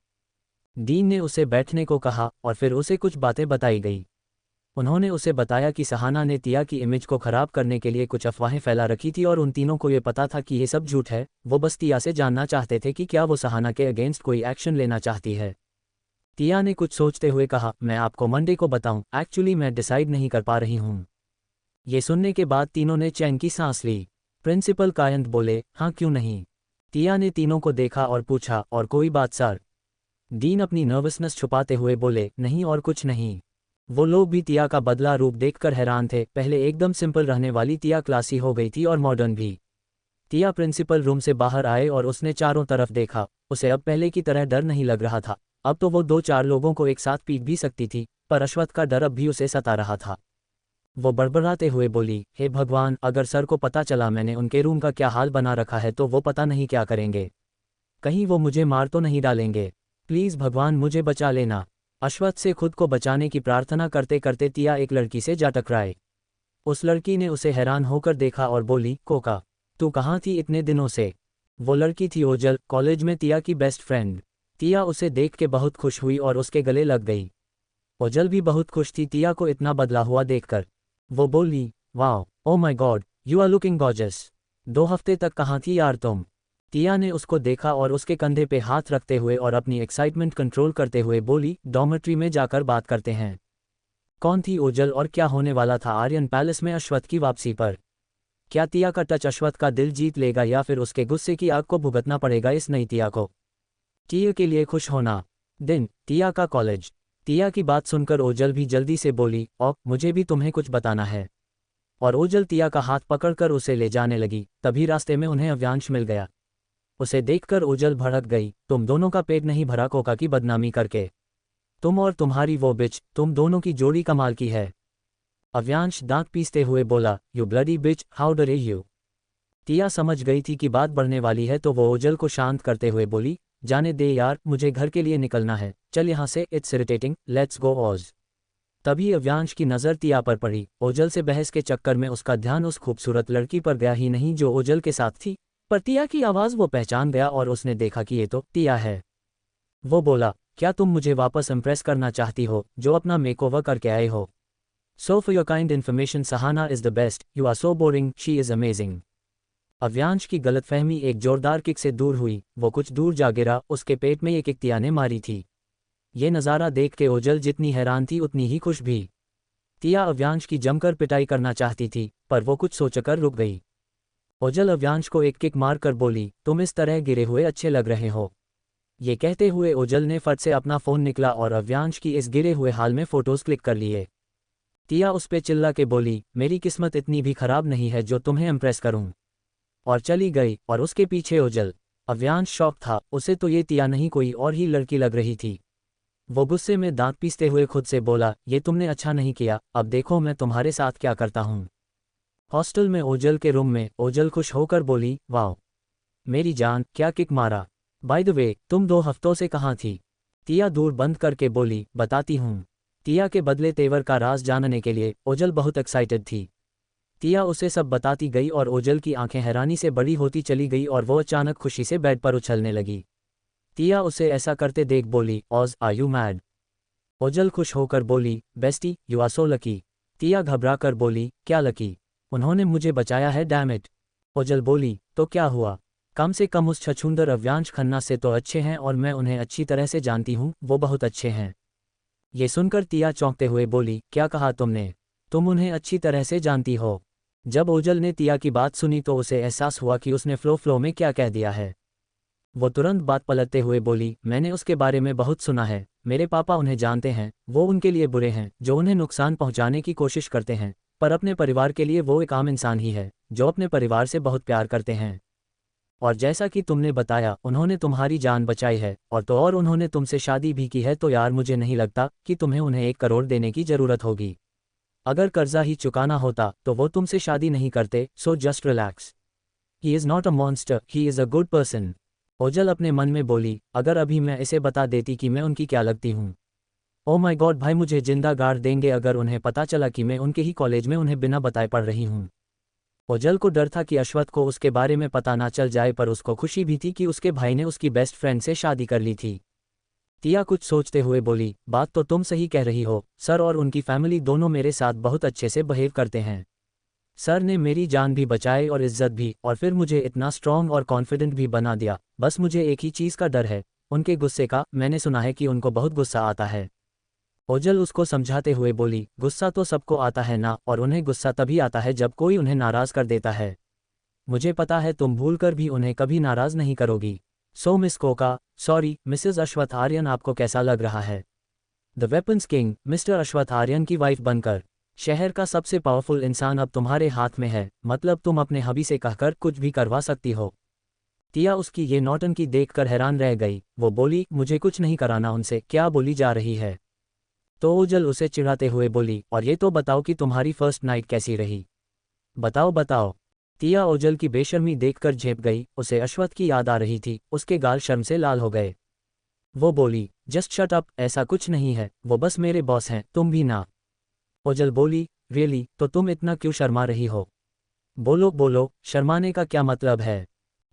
डीन ने उसे बैठने को कहा और फिर उसे कुछ बातें बताई गई। उन्होंने उसे बताया कि सहाना ने टिया की इमेज को खराब करने के लिए कुछ अफवाहें फैला रखी थी और उन तीनों को ये पता था कि ये सब झूठ है। वो बस टिया से जानना चाहते थे कि क्या वो सहाना के अगेंस्ट कोई एक्शन लेना चाहती है। टिया ने कुछ सोचते हुए कहा, मैं आपको मंडे को बताऊं, एक्चुअली मैं डिसाइड नहीं कर पा रही हूं। ये सुनने के बाद तीनों ने चैन की सांस ली। प्रिंसिपल कायंत बोले, हाँ क्यों नहीं। टिया ने तीनों को देखा और पूछा, और कोई बात सर? डीन अपनी नर्वसनेस छुपाते हुए बोले, नहीं और कुछ नहीं। वो लोग भी टिया का बदला रूप देखकर हैरान थे। पहले एकदम सिंपल रहने वाली टिया क्लासी हो गई थी और मॉडर्न भी। टिया प्रिंसिपल रूम से बाहर आए और उसने चारों तरफ देखा। उसे अब पहले की तरह डर नहीं लग रहा था। अब तो वो 2-4 लोगों को एक साथ पीट भी सकती थी, पर अश्वत्थ का डर अब भी उसे सता रहा था। वो बड़बड़ाते हुए बोली, हे भगवान, अगर सर को पता चला मैंने उनके रूम का क्या हाल बना रखा है तो वो पता नहीं क्या करेंगे। कहीं वो मुझे मार तो नहीं डालेंगे। प्लीज़ भगवान मुझे बचा लेना। अश्वत्थ से खुद को बचाने की प्रार्थना करते करते टिया एक लड़की से जा टकराए। उस लड़की ने उसे हैरान होकर देखा और बोली, कोका, तू कहाँ थी इतने दिनों से? वो लड़की थी ओजल, कॉलेज में टिया की बेस्ट फ्रेंड। टिया उसे देख के बहुत खुश हुई और उसके गले लग गई। ओजल भी बहुत खुश थी टिया को इतना बदला हुआ देखकर। वो बोली, वाह, oh my God, you are looking gorgeous. 2 हफ्ते तक कहाँ थी यार तुम? टिया ने उसको देखा और उसके कंधे पे हाथ रखते हुए और अपनी एक्साइटमेंट कंट्रोल करते हुए बोली, डॉर्मेट्री में जाकर बात करते हैं। कौन थी ओजल और क्या होने वाला था आर्यन पैलेस में अश्वत्थ की वापसी पर? क्या टिया का टच अश्वत्थ का दिल जीत लेगा या फिर उसके गुस्से की आग को भुगतना पड़ेगा इस नई टिया को? टिया के लिए खुश होना दिन, टिया का कॉलेज। टिया की बात सुनकर ओजल भी जल्दी से बोली, और मुझे भी तुम्हें कुछ बताना है। और ओजल टिया का हाथ पकड़कर उसे ले जाने लगी। तभी रास्ते में उन्हें अव्यांश मिल गया। उसे देखकर ओजल भड़क गई, तुम दोनों का पेट नहीं भरा कोका की बदनामी करके? तुम और तुम्हारी वो बिच, तुम दोनों की जोड़ी कमाल की है। अव्यांश दांत पीसते हुए बोला, यू ब्लडी बिच, हाउ डरे यू। टिया समझ गई थी कि बात बढ़ने वाली है तो वो ओजल को शांत करते हुए बोली, जाने दे यार, मुझे घर के लिए निकलना है, चल यहाँ से, इट्स इरिटेटिंग, लेट्स गो ऑज। तभी अव्यांश की नज़र टिया पर पड़ी। ओजल से बहस के चक्कर में उसका ध्यान उस खूबसूरत लड़की पर गया ही नहीं जो ओजल के साथ थी, पर टिया की आवाज़ वो पहचान गया और उसने देखा कि ये तो टिया है। वो बोला, क्या तुम मुझे वापस इम्प्रेस करना चाहती हो जो अपना मेकओवर करके आए हो? So for your kind information, Sahana is the best, you are so boring, she is amazing. Avyansh की गलतफहमी एक जोरदार किक से दूर हुई। वो कुछ दूर जा गिरा, उसके पेट में ये किक टिया ने मारी थी। ये नज़ारा देख के ओजल जितनी हैरान थी उतनी ही खुश भी। टिया अव्यांश की जमकर पिटाई करना चाहती थी, पर वो कुछ सोचकर रुक गई। ओजल अव्यांश को एक किक मारकर बोली, तुम इस तरह गिरे हुए अच्छे लग रहे हो। ये कहते हुए ओजल ने फट से अपना फ़ोन निकला और अव्यांश की इस गिरे हुए हाल में फ़ोटोज़ क्लिक कर लिए। टिया उस पे चिल्ला के बोली, मेरी किस्मत इतनी भी खराब नहीं है जो तुम्हें इम्प्रेस करूं। और चली गई। और उसके पीछे ओजल। अव्यांश शॉक था, उसे तो ये टिया नहीं कोई और ही लड़की लग रही थी। वो गुस्से में दांत पीसते हुए खुद से बोला, ये तुमने अच्छा नहीं किया, अब देखो मैं तुम्हारे साथ क्या करता हूँ। हॉस्टल में ओजल के रूम में ओजल खुश होकर बोली, वाह मेरी जान, क्या किक मारा। बाय द वे, तुम 2 हफ्तों से कहाँ थी? टिया दूर बंद करके बोली, बताती हूँ। टिया के बदले तेवर का राज जानने के लिए ओजल बहुत एक्साइटेड थी। टिया उसे सब बताती गई और ओजल की आंखें हैरानी से बड़ी होती चली गई और वो अचानक खुशी से बेड पर उछलने लगी। टिया उसे ऐसा करते देख बोली, Oz, are you mad? Ojal खुश होकर बोली, bestie, you are so lucky. Tia घबरा कर बोली, क्या लकी? उन्होंने मुझे बचाया है, डैम इट। ओजल बोली, तो क्या हुआ? कम से कम उस छछूंदर अव्यांश खन्ना से तो अच्छे हैं और मैं उन्हें अच्छी तरह से जानती हूँ, वो बहुत अच्छे हैं। ये सुनकर टिया चौंकते हुए बोली, क्या कहा तुमने? तुम उन्हें अच्छी तरह से जानती हो? जब ओजल ने टिया की बात सुनी तो उसे एहसास हुआ कि उसने फ्लो में क्या कह दिया है। वो तुरंत बात पलटते हुए बोली, मैंने उसके बारे में बहुत सुना है, मेरे पापा उन्हें जानते हैं, वो उनके लिए बुरे हैं जो उन्हें नुकसान पहुंचाने की कोशिश करते हैं, पर अपने परिवार के लिए वो एक आम इंसान ही है जो अपने परिवार से बहुत प्यार करते हैं। और जैसा कि तुमने बताया, उन्होंने तुम्हारी जान बचाई है और तो और उन्होंने तुमसे शादी भी की है, तो यार मुझे नहीं लगता कि तुम्हें उन्हें 1 करोड़ देने की ज़रूरत होगी। अगर कर्जा ही चुकाना होता तो वो तुमसे शादी नहीं करते, so just relax. He is not a monster, he is a good person. Ojal अपने मन में बोली, अगर अभी मैं इसे बता देती कि मैं उनकी क्या लगती हूँ। ओ माय गॉड भाई, मुझे जिंदा गाड़ देंगे अगर उन्हें पता चला कि मैं उनके ही कॉलेज में उन्हें बिना बताए पढ़ रही हूँ। ओजल को डर था कि अश्वत्थ को उसके बारे में पता ना चल जाए, पर उसको खुशी भी थी कि उसके भाई ने उसकी बेस्ट फ्रेंड से शादी कर ली थी। टिया कुछ सोचते हुए बोली, बात तो तुम सही कह रही हो, सर और उनकी फैमिली दोनों मेरे साथ बहुत अच्छे से बिहेव करते हैं। सर ने मेरी जान भी बचाई और इज्जत भी, और फिर मुझे इतना स्ट्रॉन्ग और कॉन्फिडेंट भी बना दिया। बस मुझे एक ही चीज़ का डर है, उनके गुस्से का। मैंने सुना है कि उनको बहुत गुस्सा आता है। ओजल उसको समझाते हुए बोली, गुस्सा तो सबको आता है ना, और उन्हें गुस्सा तभी आता है जब कोई उन्हें नाराज़ कर देता है। मुझे पता है तुम भूलकर भी उन्हें कभी नाराज़ नहीं करोगी। So miss Koka, sorry Mrs Ashwath, Aryan आपको कैसा लग रहा है? The weapons king Mr Ashwath Aryan की वाइफ बनकर शहर का सबसे पावरफुल इंसान अब तुम्हारे हाथ में है, मतलब तुम अपने हबी से कहकर कुछ भी करवा सकती हो। टिया उसकी ये नौटंकी देखकर हैरान रह गई। वो बोली, मुझे कुछ नहीं कराना उनसे, क्या बोली जा रही है? तो ओजल उसे चिढ़ाते हुए बोली, और ये तो बताओ कि तुम्हारी फर्स्ट नाइट कैसी रही? बताओ बताओ। टिया ओजल की बेशर्मी देखकर झेप गई। उसे अश्वथ की याद आ रही थी, उसके गाल शर्म से लाल हो गए। वो बोली, जस्ट शट अप, ऐसा कुछ नहीं है, वो बस मेरे बॉस हैं, तुम भी ना। ओजल बोली, रियली? तो तुम इतना क्यों शर्मा रही हो? बोलो बोलो, शर्माने का क्या मतलब है?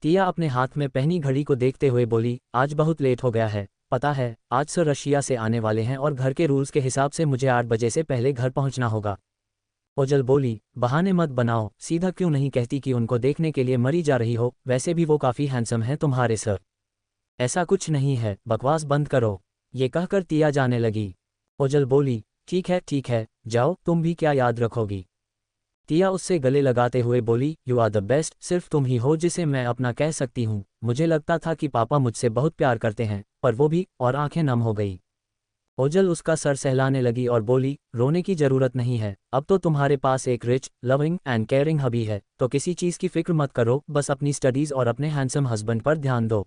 टिया अपने हाथ में पहनी घड़ी को देखते हुए बोली, आज बहुत लेट हो गया है, पता है, आज सर रशिया से आने वाले हैं और घर के रूल्स के हिसाब से मुझे 8 बजे से पहले घर पहुंचना होगा। ओजल बोली, बहाने मत बनाओ, सीधा क्यों नहीं कहती कि उनको देखने के लिए मरी जा रही हो? वैसे भी वो काफ़ी हैंडसम हैं तुम्हारे सर। ऐसा कुछ नहीं है, बकवास बंद करो। ये कहकर टिया जाने लगी। ओजल बोली, ठीक है, जाओ, तुम भी क्या याद रखोगी? टिया उससे गले लगाते हुए बोली, यू आर द बेस्ट, सिर्फ तुम ही हो जिसे मैं अपना कह सकती हूँ। मुझे लगता था कि पापा मुझसे बहुत प्यार करते हैं, पर वो भी, और आंखें नम हो गई। ओजल उसका सर सहलाने लगी और बोली, रोने की जरूरत नहीं है, अब तो तुम्हारे पास एक रिच, लविंग एंड केयरिंग हबी है, तो किसी चीज़ की फिक्र मत करो, बस अपनी स्टडीज़ और अपने हैंडसम हस्बैंड पर ध्यान दो।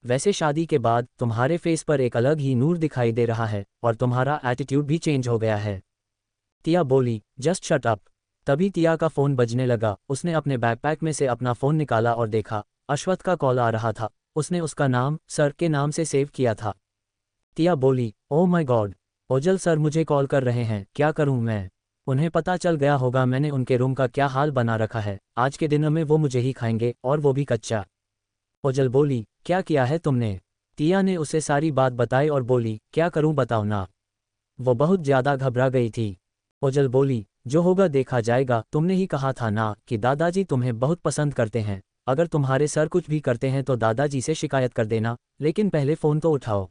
वैसे शादी के बाद तुम्हारे फेस पर एक अलग ही नूर दिखाई दे रहा है, और तुम्हारा एटीट्यूड भी चेंज हो गया है। टिया बोली, जस्ट शट अप। तभी टिया का फ़ोन बजने लगा। उसने अपने बैकपैक में से अपना फ़ोन निकाला और देखा, अश्वथ का कॉल आ रहा था। उसने उसका नाम सर के नाम से सेव किया था। टिया बोली, oh my God, Ojal sir मुझे कॉल कर रहे हैं, क्या करूं मैं? उन्हें पता चल गया होगा मैंने उनके रूम का क्या हाल बना रखा है। आज के डिनर में वो मुझे ही खाएंगे, और वो भी कच्चा। ओजल बोली, क्या किया है तुमने? टिया ने उसे सारी बात बताई और बोली, क्या करूं बताओ ना। वो बहुत ज़्यादा घबरा गई थी। ओजल बोली, जो होगा देखा जाएगा, तुमने ही कहा था ना कि दादाजी तुम्हें बहुत पसंद करते हैं। अगर तुम्हारे सर कुछ भी करते हैं तो दादाजी से शिकायत कर देना, लेकिन पहले फ़ोन तो उठाओ।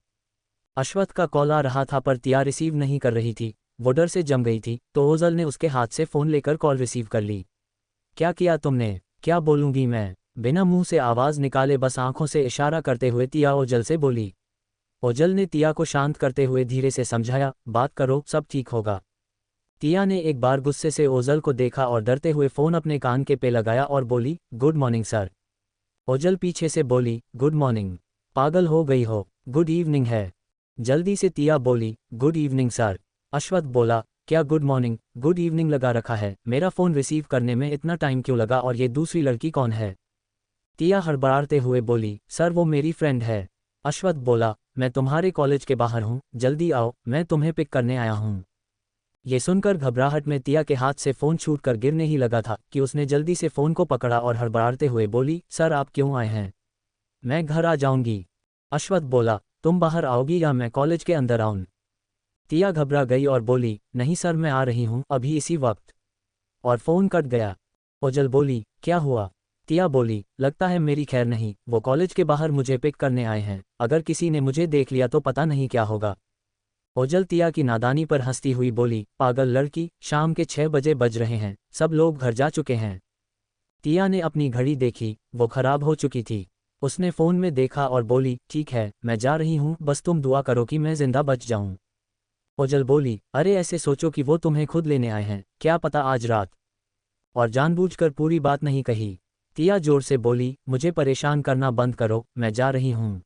अश्वथ का कॉल आ रहा था पर टिया रिसीव नहीं कर रही थी। वो डर से जम गई थी, तो ओजल ने उसके हाथ से फ़ोन लेकर कॉल रिसीव कर ली। क्या किया तुमने? क्या बोलूँगी मैं? बिना मुंह से आवाज़ निकाले बस आंखों से इशारा करते हुए टिया ओजल से बोली। ओजल ने टिया को शांत करते हुए धीरे से समझाया, बात करो, सब ठीक होगा। टिया ने एक बार गुस्से से ओजल को देखा और डरते हुए फ़ोन अपने कान के पे लगाया और बोली, गुड मॉर्निंग सर। ओजल पीछे से बोली, गुड मॉर्निंग? पागल हो गई हो, गुड इवनिंग है। जल्दी से टिया बोली, गुड इवनिंग सर। अश्वथ बोला, क्या गुड मॉर्निंग गुड इवनिंग लगा रखा है? मेरा फ़ोन रिसीव करने में इतना टाइम क्यों लगा, और ये दूसरी लड़की कौन है? टिया हड़बड़ाते हुए बोली, सर वो मेरी फ्रेंड है। अश्वथ बोला, मैं तुम्हारे कॉलेज के बाहर हूँ, जल्दी आओ, मैं तुम्हें पिक करने आया हूँ। ये सुनकर घबराहट में टिया के हाथ से फ़ोन छूटकर गिरने ही लगा था कि उसने जल्दी से फ़ोन को पकड़ा और हड़बड़ाते हुए बोली, सर आप क्यों आए हैं? मैं घर आ जाऊंगी। अश्वथ बोला, तुम बाहर आओगी या मैं कॉलेज के अंदर आऊं? टिया घबरा गई और बोली, नहीं सर मैं आ रही हूँ अभी इसी वक्त। और फ़ोन कट गया। ओजल बोली, क्या हुआ? टिया बोली, लगता है मेरी खैर नहीं, वो कॉलेज के बाहर मुझे पिक करने आए हैं, अगर किसी ने मुझे देख लिया तो पता नहीं क्या होगा। ओजल टिया की नादानी पर हंसती हुई बोली, पागल लड़की, शाम के 6 बजे बज रहे हैं, सब लोग घर जा चुके हैं। टिया ने अपनी घड़ी देखी, वो खराब हो चुकी थी। उसने फ़ोन में देखा और बोली, ठीक है, मैं जा रही हूँ, बस तुम दुआ करो कि मैं जिंदा बच जाऊँ। ओजल बोली, अरे ऐसे सोचो कि वो तुम्हें खुद लेने आए हैं, क्या पता आज रात। और जानबूझकर पूरी बात नहीं कही। टिया जोर से बोली, मुझे परेशान करना बंद करो, मैं जा रही हूँ।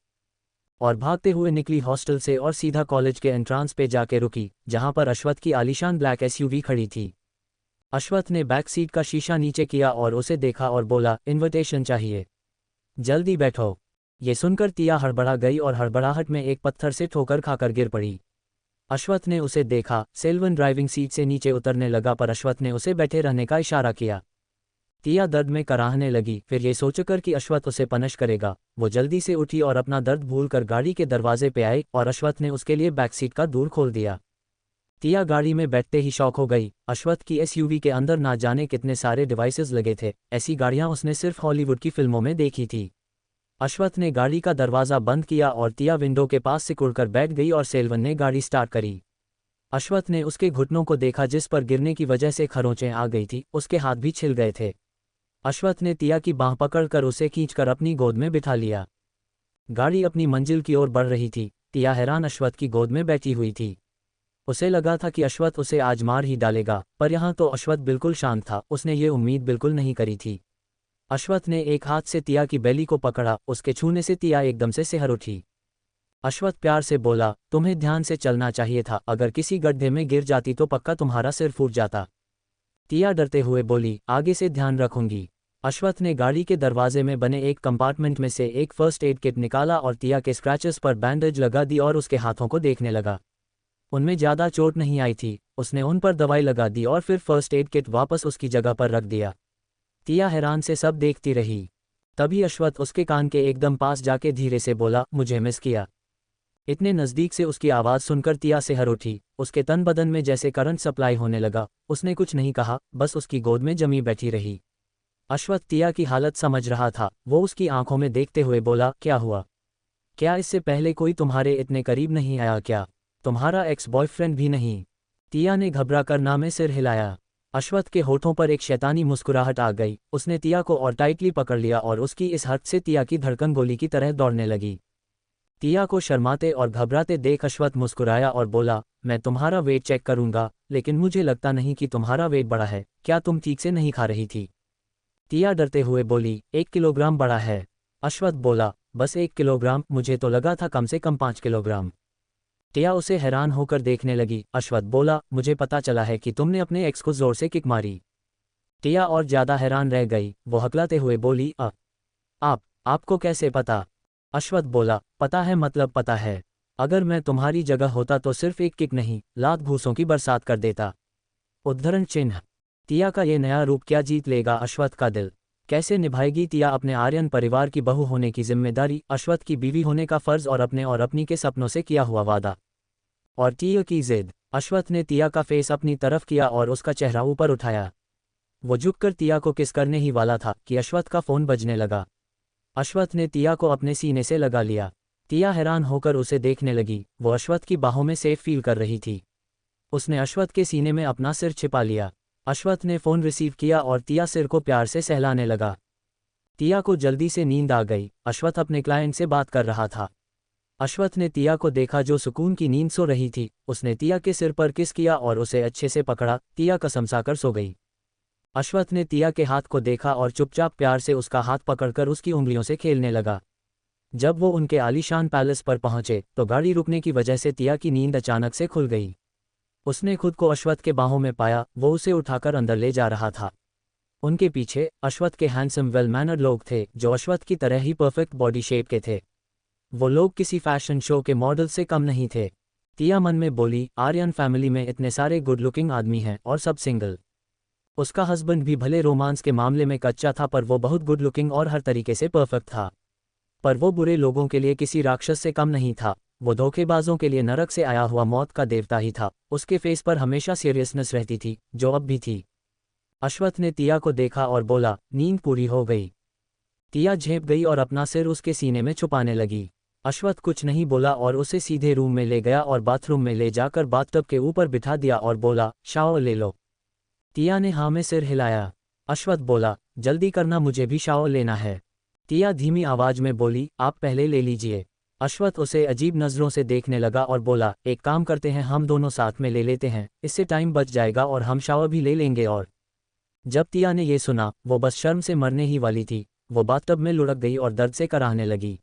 और भागते हुए निकली हॉस्टल से और सीधा कॉलेज के एंट्रांस पे जाके रुकी, जहां पर अश्वथ की आलीशान ब्लैक एसयूवी खड़ी थी। अश्वथ ने बैक सीट का शीशा नीचे किया और उसे देखा और बोला, इन्विटेशन चाहिए, जल्दी बैठो। ये सुनकर टिया हड़बड़ा गई और हड़बड़ाहट में एक पत्थर से ठोकर खाकर गिर पड़ी। अश्वथ ने उसे देखा, सेल्वन ड्राइविंग सीट से नीचे उतरने लगा पर अश्वथ ने उसे बैठे रहने का इशारा किया। टिया दर्द में कराहने लगी, फिर ये सोचकर कि अश्वथ उसे पनिश करेगा, वो जल्दी से उठी और अपना दर्द भूलकर गाड़ी के दरवाजे पे आई और अश्वथ ने उसके लिए बैकसीट का दूर खोल दिया। टिया गाड़ी में बैठते ही शॉक हो गई। अश्वथ की एसयूवी के अंदर ना जाने कितने सारे डिवाइसेस लगे थे, ऐसी गाड़ियां उसने सिर्फ हॉलीवुड की फिल्मों में देखी थी। अश्वथ ने गाड़ी का दरवाज़ा बंद किया और टिया विंडो के पास सिकुड़कर बैठ गई और सेल्वन ने गाड़ी स्टार्ट करी। अश्वथ ने उसके घुटनों को देखा जिस पर गिरने की वजह से खरोंचें आ गई थी, उसके हाथ भी छिल गए थे। अश्वथ ने टिया की बाँह पकड़कर उसे खींचकर अपनी गोद में बिठा लिया। गाड़ी अपनी मंजिल की ओर बढ़ रही थी। टिया हैरान अश्वथ की गोद में बैठी हुई थी। उसे लगा था कि अश्वथ उसे आज मार ही डालेगा, पर यहाँ तो अश्वथ बिल्कुल शांत था, उसने ये उम्मीद बिल्कुल नहीं करी थी। अश्वथ ने एक हाथ से तिया की बेली को पकड़ा, उसके छूने से तिया एकदम से सिहर उठी। अश्वथ प्यार से बोला, तुम्हें ध्यान से चलना चाहिए था, अगर किसी गड्ढे में गिर जाती तो पक्का तुम्हारा सिर फूट जाता। तिया डरते हुए बोली, आगे से ध्यान रखूंगी। अश्वथ ने गाड़ी के दरवाजे में बने एक कंपार्टमेंट में से एक फर्स्ट एड किट निकाला और तिया के स्क्रैचेस पर बैंडेज लगा दी और उसके हाथों को देखने लगा। उनमें ज़्यादा चोट नहीं आई थी, उसने उन पर दवाई लगा दी और फिर फर्स्ट एड किट वापस उसकी जगह पर रख दिया। तिया हैरान से सब देखती रही। तभी अश्वथ उसके कान के एकदम पास जाके धीरे से बोला, मुझे मिस किया। इतने नज़दीक से उसकी आवाज़ सुनकर तिया सिहर उठी, उसके तन बदन में जैसे करंट सप्लाई होने लगा। उसने कुछ नहीं कहा, बस उसकी गोद में जमी बैठी रही। अश्वथ तिया की हालत समझ रहा था, वो उसकी आंखों में देखते हुए बोला, क्या हुआ? क्या इससे पहले कोई तुम्हारे इतने करीब नहीं आया क्या? तुम्हारा एक्स बॉयफ्रेंड भी नहीं? तिया ने घबराकर ना में सिर हिलाया। अश्वथ के होठों पर एक शैतानी मुस्कुराहट आ गई, उसने तिया को और टाइटली पकड़ लिया और उसकी इस हद से तिया की धड़कन गोली की तरह दौड़ने लगी। तिया को शर्माते और घबराते देख अश्वथ मुस्कुराया और बोला, मैं तुम्हारा वेट चेक करूंगा, लेकिन मुझे लगता नहीं कि तुम्हारा वेट बढ़ा है, क्या तुम ठीक से नहीं खा रही थी? तिया डरते हुए बोली, 1 किलोग्राम बढ़ा है। अश्वथ बोला, बस 1 किलोग्राम? मुझे तो लगा था कम से कम 5 किलोग्राम। तिया उसे हैरान होकर देखने लगी। अश्वथ बोला, मुझे पता चला है कि तुमने अपने एक्स को जोर से किक मारी। तिया और ज़्यादा हैरान रह गई, वो हकलाते हुए बोली, आपको कैसे पता? अश्वथ बोला, पता है मतलब पता है। अगर मैं तुम्हारी जगह होता तो सिर्फ एक किक नहीं, लात घूंसों की बरसात कर देता। उद्धरण चिन्ह। तिया का ये नया रूप क्या जीत लेगा अश्वथ का दिल? कैसे निभाएगी तिया अपने आर्यन परिवार की बहू होने की जिम्मेदारी, अश्वथ की बीवी होने का फर्ज और अपने और अपनी के सपनों से किया हुआ वादा? और तिया की जिद। अश्वथ ने तिया का फेस अपनी तरफ किया और उसका चेहरा ऊपर उठाया। वो झुककर तिया को किस करने ही वाला था कि अश्वथ का फ़ोन बजने लगा। अश्वथ ने तिया को अपने सीने से लगा लिया। तिया हैरान होकर उसे देखने लगी, वो अश्वथ की बाहों में सेफ फील कर रही थी। उसने अश्वथ के सीने में अपना सिर छिपा लिया। अश्वथ ने फ़ोन रिसीव किया और तिया सिर को प्यार से सहलाने लगा। तिया को जल्दी से नींद आ गई, अश्वथ अपने क्लाइंट से बात कर रहा था। अश्वथ ने तिया को देखा जो सुकून की नींद सो रही थी, उसने तिया के सिर पर किस किया और उसे अच्छे से पकड़ा। तिया कसमसाकर सो गई। अश्वथ ने तिया के हाथ को देखा और चुपचाप प्यार से उसका हाथ पकड़कर उसकी उंगलियों से खेलने लगा। जब वो उनके आलीशान पैलेस पर पहुंचे तो गाड़ी रुकने की वजह से तिया की नींद अचानक से खुल गई। उसने खुद को अश्वथ के बाहों में पाया, वो उसे उठाकर अंदर ले जा रहा था। उनके पीछे अश्वथ के हैंडसम वेल मैनर्ड लोग थे जो अश्वथ की तरह ही परफेक्ट बॉडी शेप के थे। वो लोग किसी फैशन शो के मॉडल से कम नहीं थे। तिया मन में बोली, आर्यन फैमिली में इतने सारे गुड लुकिंग आदमी हैं और सब सिंगल। उसका हस्बैंड भी भले रोमांस के मामले में कच्चा था, पर वो बहुत गुड लुकिंग और हर तरीके से परफेक्ट था। पर वो बुरे लोगों के लिए किसी राक्षस से कम नहीं था, वो धोखेबाजों के लिए नरक से आया हुआ मौत का देवता ही था। उसके फेस पर हमेशा सीरियसनेस रहती थी, जो अब भी थी। अश्वथ ने तिया को देखा और बोला, नींद पूरी हो गई? तिया झेप गई और अपना सिर उसके सीने में छुपाने लगी। अश्वथ कुछ नहीं बोला और उसे सीधे रूम में ले गया और बाथरूम में ले जाकर बाथटब के ऊपर बिठा दिया और बोला, शावर ले लो। तिया ने हाँ में सिर हिलाया। अश्वथ बोला, जल्दी करना, मुझे भी शावर लेना है। तिया धीमी आवाज में बोली, आप पहले ले लीजिए। अश्वथ उसे अजीब नज़रों से देखने लगा और बोला, एक काम करते हैं, हम दोनों साथ में ले लेते हैं, इससे टाइम बच जाएगा और हम शावर भी ले लेंगे। और जब तिया ने ये सुना, वो बस शर्म से मरने ही वाली थी। वो बाथटब में लुढ़क गई और दर्द से कराहने लगी।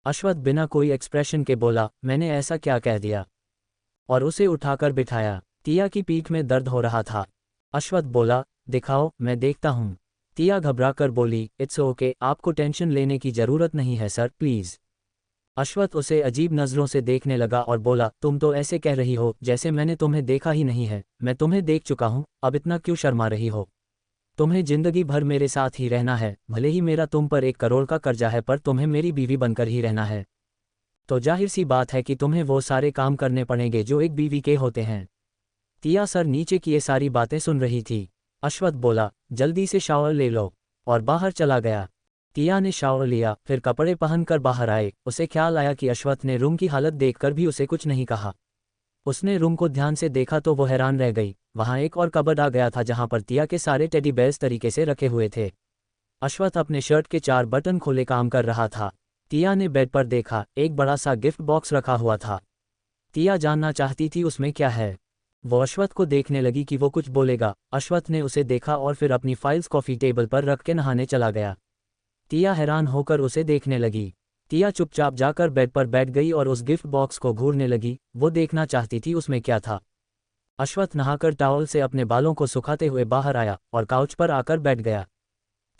अश्वथ बिना कोई एक्सप्रेशन के बोला, मैंने ऐसा क्या कह दिया? और उसे उठाकर बिठाया। तिया की पीठ में दर्द हो रहा था। अश्वथ बोला, दिखाओ, मैं देखता हूँ। तिया घबराकर बोली, इट्स ओके, आपको टेंशन लेने की ज़रूरत नहीं है सर, प्लीज़। अश्वथ उसे अजीब नज़रों से देखने लगा और बोला, तुम तो ऐसे कह रही हो जैसे मैंने तुम्हें देखा ही नहीं है। मैं तुम्हें देख चुका हूँ, अब इतना क्यों शर्मा रही हो? तुम्हें जिंदगी भर मेरे साथ ही रहना है, भले ही मेरा तुम पर 1 करोड़ का कर्जा है, पर तुम्हें मेरी बीवी बनकर ही रहना है। तो जाहिर सी बात है कि तुम्हें वो सारे काम करने पड़ेंगे जो एक बीवी के होते हैं। तिया सर नीचे की ये सारी बातें सुन रही थी। अश्वथ बोला, जल्दी से शावर ले लो, और बाहर चला गया। तिया ने शावर लिया, फिर कपड़े पहनकर बाहर आए। उसे ख्याल आया कि अश्वथ ने रूम की हालत देखकर भी उसे कुछ नहीं कहा। उसने रूम को ध्यान से देखा तो वो हैरान रह गई। वहाँ एक और कबर्ड आ गया था जहाँ पर तिया के सारे टेडी बेयर्स तरीके से रखे हुए थे। अश्वथ अपने शर्ट के 4 बटन खोले काम कर रहा था। तिया ने बेड पर देखा, एक बड़ा सा गिफ्ट बॉक्स रखा हुआ था। टिया जानना चाहती थी उसमें क्या है। वो अश्वथ को देखने लगी कि वो कुछ बोलेगा। अश्वथ ने उसे देखा और फिर अपनी फाइल्स कॉफ़ी टेबल पर रख के नहाने चला गया। टिया हैरान होकर उसे देखने लगी। टिया चुपचाप जाकर बेड पर बैठ गई और उस गिफ्ट बॉक्स को घूरने लगी। वो देखना चाहती थी उसमें क्या था। अश्वथ नहाकर टॉवल से अपने बालों को सुखाते हुए बाहर आया और काउच पर आकर बैठ गया।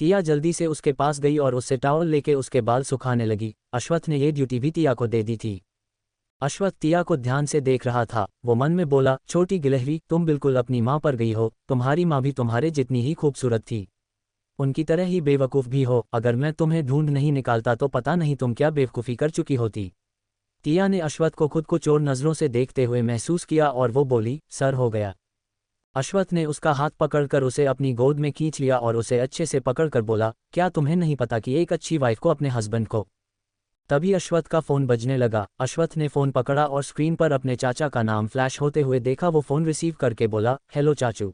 टिया जल्दी से उसके पास गई और उससे टॉवल लेके उसके बाल सुखाने लगी। अश्वथ ने ये ड्यूटी भी टिया को दे दी थी। अश्वथ टिया को ध्यान से देख रहा था। वो मन में बोला, छोटी गिलहरी, तुम बिल्कुल अपनी माँ पर गई हो। तुम्हारी माँ भी तुम्हारे जितनी ही खूबसूरत थी, उनकी तरह ही बेवकूफ़ भी हो। अगर मैं तुम्हें ढूंढ नहीं निकालता तो पता नहीं तुम क्या बेवकूफ़ी कर चुकी होती। टिया ने अश्वथ को खुद को चोर नज़रों से देखते हुए महसूस किया और वो बोली, सर हो गया। अश्वथ ने उसका हाथ पकड़कर उसे अपनी गोद में खींच लिया और उसे अच्छे से पकड़कर बोला, क्या तुम्हें नहीं पता कि एक अच्छी वाइफ को अपने हस्बैंड को। तभी अश्वथ का फ़ोन बजने लगा। अश्वथ ने फ़ोन पकड़ा और स्क्रीन पर अपने चाचा का नाम फ्लैश होते हुए देखा। वो फ़ोन रिसीव करके बोला, हेलो चाचू।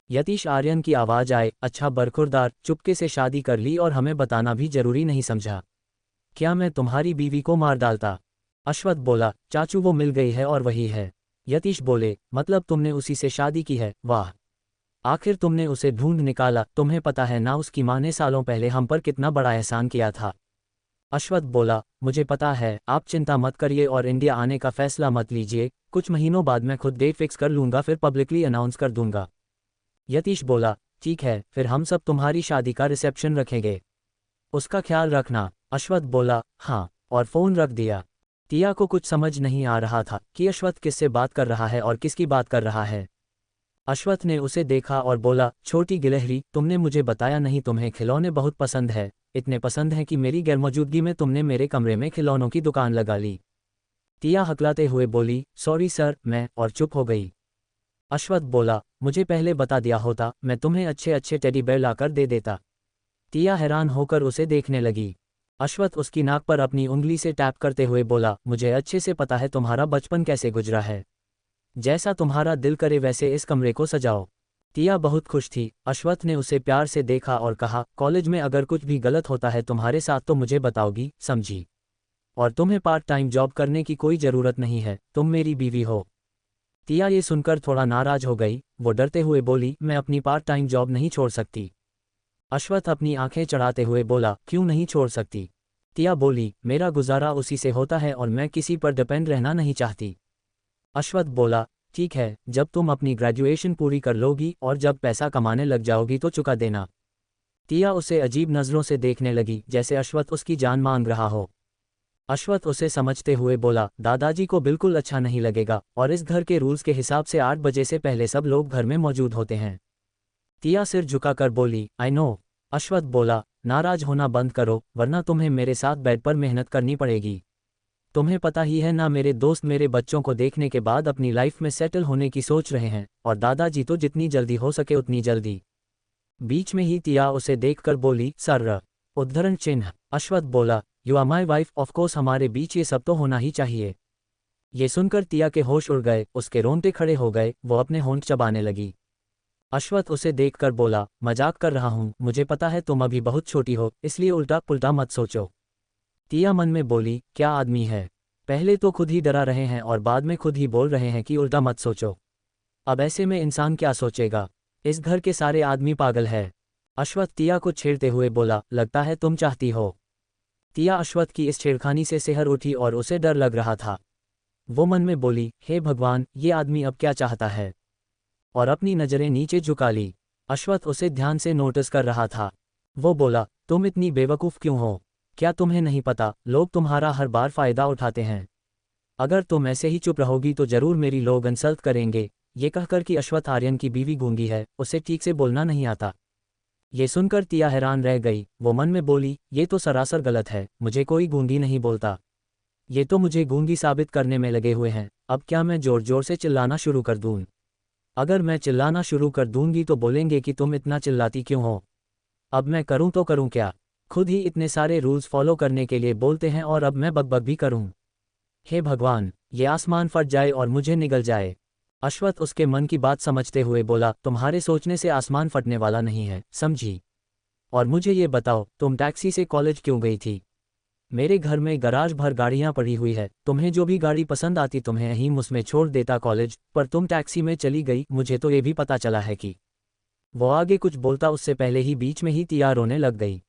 यतीश आर्यन की आवाज़ आए, अच्छा बरखुरदार, चुपके से शादी कर ली और हमें बताना भी जरूरी नहीं समझा। क्या मैं तुम्हारी बीवी को मार डालता। अश्वथ बोला, चाचू वो मिल गई है और वही है। यतीश बोले, मतलब तुमने उसी से शादी की है। वाह, आखिर तुमने उसे ढूंढ निकाला। तुम्हें पता है ना उसकी माँ ने सालों पहले हम पर कितना बड़ा एहसान किया था। अश्वथ बोला, मुझे पता है, आप चिंता मत करिए और इंडिया आने का फैसला मत लीजिए। कुछ महीनों बाद मैं खुद डेट फिक्स कर लूँगा, फिर पब्लिकली अनाउंस कर दूंगा। यतीश बोला, ठीक है, फिर हम सब तुम्हारी शादी का रिसेप्शन रखेंगे। उसका ख्याल रखना। अश्वथ बोला, हाँ, और फ़ोन रख दिया। टिया को कुछ समझ नहीं आ रहा था कि अश्वथ किससे बात कर रहा है और किसकी बात कर रहा है। अश्वथ ने उसे देखा और बोला, छोटी गिलहरी, तुमने मुझे बताया नहीं तुम्हें खिलौने बहुत पसंद है। इतने पसंद हैं कि मेरी गैरमौजूदगी में तुमने मेरे कमरे में खिलौनों की दुकान लगा ली। टिया हकलाते हुए बोली, सॉरी सर, मैं, और चुप हो गई। अश्वथ बोला, मुझे पहले बता दिया होता, मैं तुम्हें अच्छे अच्छे टेडी बेयर लाकर दे देता। टिया हैरान होकर उसे देखने लगी। अश्वथ उसकी नाक पर अपनी उंगली से टैप करते हुए बोला, मुझे अच्छे से पता है तुम्हारा बचपन कैसे गुजरा है। जैसा तुम्हारा दिल करे वैसे इस कमरे को सजाओ। टिया बहुत खुश थी। अश्वथ ने उसे प्यार से देखा और कहा, कॉलेज में अगर कुछ भी गलत होता है तुम्हारे साथ तो मुझे बताओगी, समझी। और तुम्हें पार्ट टाइम जॉब करने की कोई ज़रूरत नहीं है, तुम मेरी बीवी हो। टिया ये सुनकर थोड़ा नाराज हो गई। वो डरते हुए बोली, मैं अपनी पार्ट टाइम जॉब नहीं छोड़ सकती। अश्वथ अपनी आंखें चढ़ाते हुए बोला, क्यों नहीं छोड़ सकती। टिया बोली, मेरा गुजारा उसी से होता है और मैं किसी पर डिपेंड रहना नहीं चाहती। अश्वथ बोला, ठीक है, जब तुम अपनी ग्रेजुएशन पूरी कर लोगी और जब पैसा कमाने लग जाओगी तो चुका देना। टिया उसे अजीब नज़रों से देखने लगी, जैसे अश्वथ उसकी जान मांग रहा हो। अश्वथ उसे समझते हुए बोला, दादाजी को बिल्कुल अच्छा नहीं लगेगा और इस घर के रूल्स के हिसाब से 8 बजे से पहले सब लोग घर में मौजूद होते हैं। टिया सिर झुकाकर बोली, आई नो। अश्वथ बोला, नाराज होना बंद करो वरना तुम्हें मेरे साथ बेड पर मेहनत करनी पड़ेगी। तुम्हें पता ही है ना, मेरे दोस्त मेरे बच्चों को देखने के बाद अपनी लाइफ में सेटल होने की सोच रहे हैं और दादाजी तो जितनी जल्दी हो सके उतनी जल्दी। बीच में ही टिया उसे देखकर बोली, सर, उद्धरण चिन्ह। अश्वथ बोला, you are my wife, of course हमारे बीच ये सब तो होना ही चाहिए। ये सुनकर टिया के होश उड़ गए, उसके रोंगटे खड़े हो गए, वो अपने होंठ चबाने लगी। अश्वथ उसे देखकर बोला, मजाक कर रहा हूँ, मुझे पता है तुम अभी बहुत छोटी हो, इसलिए उल्टा पुल्टा मत सोचो। टिया मन में बोली, क्या आदमी है, पहले तो खुद ही डरा रहे हैं और बाद में खुद ही बोल रहे हैं कि उल्टा मत सोचो। अब ऐसे में इंसान क्या सोचेगा, इस घर के सारे आदमी पागल है। अश्वथ टिया को छेड़ते हुए बोला, लगता है तुम चाहती हो। टिया अश्वथ की इस छेड़खानी से सिहर उठी और उसे डर लग रहा था। वो मन में बोली, हे भगवान, ये आदमी अब क्या चाहता है, और अपनी नज़रें नीचे झुका ली। अश्वथ उसे ध्यान से नोटिस कर रहा था। वो बोला, तुम इतनी बेवकूफ़ क्यों हो, क्या तुम्हें नहीं पता लोग तुम्हारा हर बार फ़ायदा उठाते हैं। अगर तुम ऐसे ही चुप रहोगी तो ज़रूर मेरी लोग इंसल्ट करेंगे। ये कहकर कि अश्वथ आर्यन की बीवी गूंगी है, उसे ठीक से बोलना नहीं आता। ये सुनकर टिया हैरान रह गई। वो मन में बोली, ये तो सरासर गलत है, मुझे कोई गूंगी नहीं बोलता। ये तो मुझे गूंगी साबित करने में लगे हुए हैं। अब क्या मैं ज़ोर ज़ोर से चिल्लाना शुरू कर दूँ। अगर मैं चिल्लाना शुरू कर दूंगी तो बोलेंगे कि तुम इतना चिल्लाती क्यों हो। अब मैं करूं तो करूं क्या, खुद ही इतने सारे रूल्स फॉलो करने के लिए बोलते हैं और अब मैं बकबक भी करूं। हे भगवान, ये आसमान फट जाए और मुझे निगल जाए। अश्वथ उसके मन की बात समझते हुए बोला, तुम्हारे सोचने से आसमान फटने वाला नहीं है, समझी। और मुझे ये बताओ, तुम टैक्सी से कॉलेज क्यों गई थी। मेरे घर में गराज भर गाड़ियां पड़ी हुई है, तुम्हें जो भी गाड़ी पसंद आती तुम्हें यहीं उसमें छोड़ देता कॉलेज, पर तुम टैक्सी में चली गई। मुझे तो ये भी पता चला है कि वो आगे कुछ बोलता उससे पहले ही बीच में ही तिया रोने लग गई।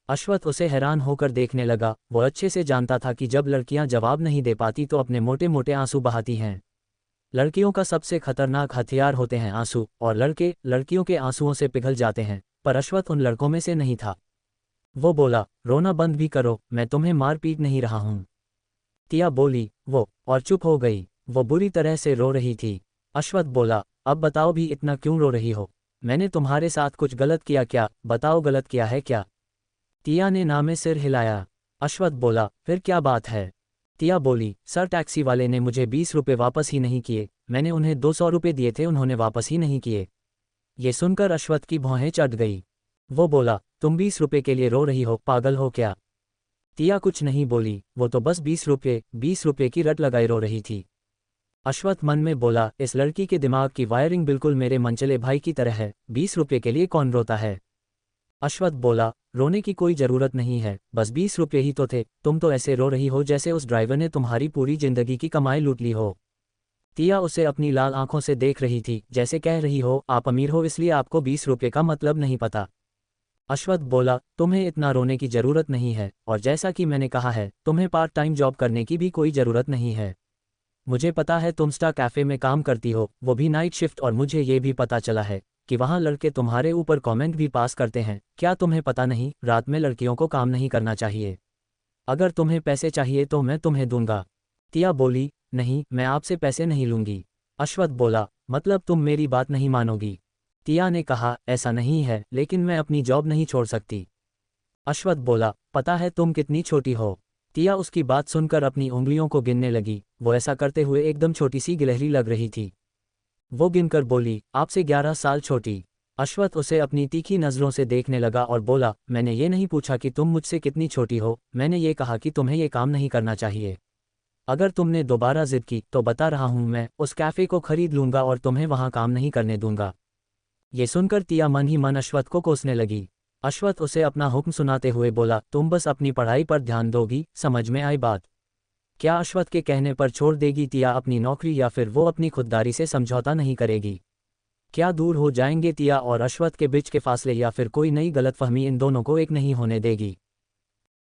अश्वत्थ उसे हैरान होकर देखने लगा। वो अच्छे से जानता था कि जब लड़कियां जवाब नहीं दे पाती तो अपने मोटे मोटे आंसू बहाती हैं। लड़कियों का सबसे खतरनाक हथियार होते हैं आंसू, और लड़के लड़कियों के आंसुओं से पिघल जाते हैं, पर अश्वत्थ उन लड़कों में से नहीं था। वो बोला, रोना बंद भी करो, मैं तुम्हें मार पीट नहीं रहा हूं। तिया बोली, वो, और चुप हो गई। वो बुरी तरह से रो रही थी। अश्वत्थ बोला, अब बताओ भी इतना क्यों रो रही हो? मैंने तुम्हारे साथ कुछ गलत किया क्या? बताओ गलत किया है क्या? तिया ने ना में सिर हिलाया। अश्वत्थ बोला, फिर क्या बात है? तिया बोली, सर टैक्सी वाले ने मुझे 20 रुपये वापस ही नहीं किए। मैंने उन्हें 200 रुपये दिए थे, उन्होंने वापस ही नहीं किए। ये सुनकर अश्वत्थ की भौहें चढ़ गई। वो बोला, तुम 20 रुपये के लिए रो रही हो, पागल हो क्या? तिया कुछ नहीं बोली, वो तो बस 20 रुपये की रट लगाए रो रही थी। अश्वत्थ मन में बोला, इस लड़की के दिमाग की वायरिंग बिल्कुल मेरे मनचले भाई की तरह है। 20 रुपये के लिए कौन रोता है? अश्वत्थ बोला, रोने की कोई जरूरत नहीं है, बस 20 रुपये ही तो थे। तुम तो ऐसे रो रही हो जैसे उस ड्राइवर ने तुम्हारी पूरी जिंदगी की कमाई लूट ली हो। तिया उसे अपनी लाल आंखों से देख रही थी, जैसे कह रही हो, आप अमीर हो इसलिए आपको 20 रुपये का मतलब नहीं पता। अश्वत्थ बोला, तुम्हें इतना रोने की जरूरत नहीं है, और जैसा कि मैंने कहा है, तुम्हें पार्ट टाइम जॉब करने की भी कोई जरूरत नहीं है। मुझे पता है तुम स्टार कैफे में काम करती हो, वो भी नाइट शिफ्ट, और मुझे ये भी पता चला है कि वहाँ लड़के तुम्हारे ऊपर कमेंट भी पास करते हैं। क्या तुम्हें पता नहीं, रात में लड़कियों को काम नहीं करना चाहिए। अगर तुम्हें पैसे चाहिए तो मैं तुम्हें दूंगा। तिया बोली, नहीं, मैं आपसे पैसे नहीं लूंगी। अश्वत्थ बोला, मतलब तुम मेरी बात नहीं मानोगी? तिया ने कहा, ऐसा नहीं है, लेकिन मैं अपनी जॉब नहीं छोड़ सकती। अश्वत्थ बोला, पता है तुम कितनी छोटी हो? तिया उसकी बात सुनकर अपनी उंगलियों को गिनने लगी। वो ऐसा करते हुए एकदम छोटी सी गिलहरी लग रही थी। वो गिनकर बोली, आपसे 11 साल छोटी। अश्वत्थ उसे अपनी तीखी नज़रों से देखने लगा और बोला, मैंने ये नहीं पूछा कि तुम मुझसे कितनी छोटी हो, मैंने ये कहा कि तुम्हें ये काम नहीं करना चाहिए। अगर तुमने दोबारा जिद की तो बता रहा हूं, मैं उस कैफ़े को खरीद लूंगा और तुम्हें वहां काम नहीं करने दूंगा। ये सुनकर तिया मन ही मन अश्वत्थ को कोसने लगी। अश्वत्थ उसे अपना हुक्म सुनाते हुए बोला, तुम बस अपनी पढ़ाई पर ध्यान दोगी, समझ में आई बात? क्या अश्वत्थ के कहने पर छोड़ देगी तिया अपनी नौकरी, या फिर वो अपनी खुददारी से समझौता नहीं करेगी? क्या दूर हो जाएंगे तिया और अश्वत्थ के बीच के फासले, या फिर कोई नई गलतफहमी इन दोनों को एक नहीं होने देगी?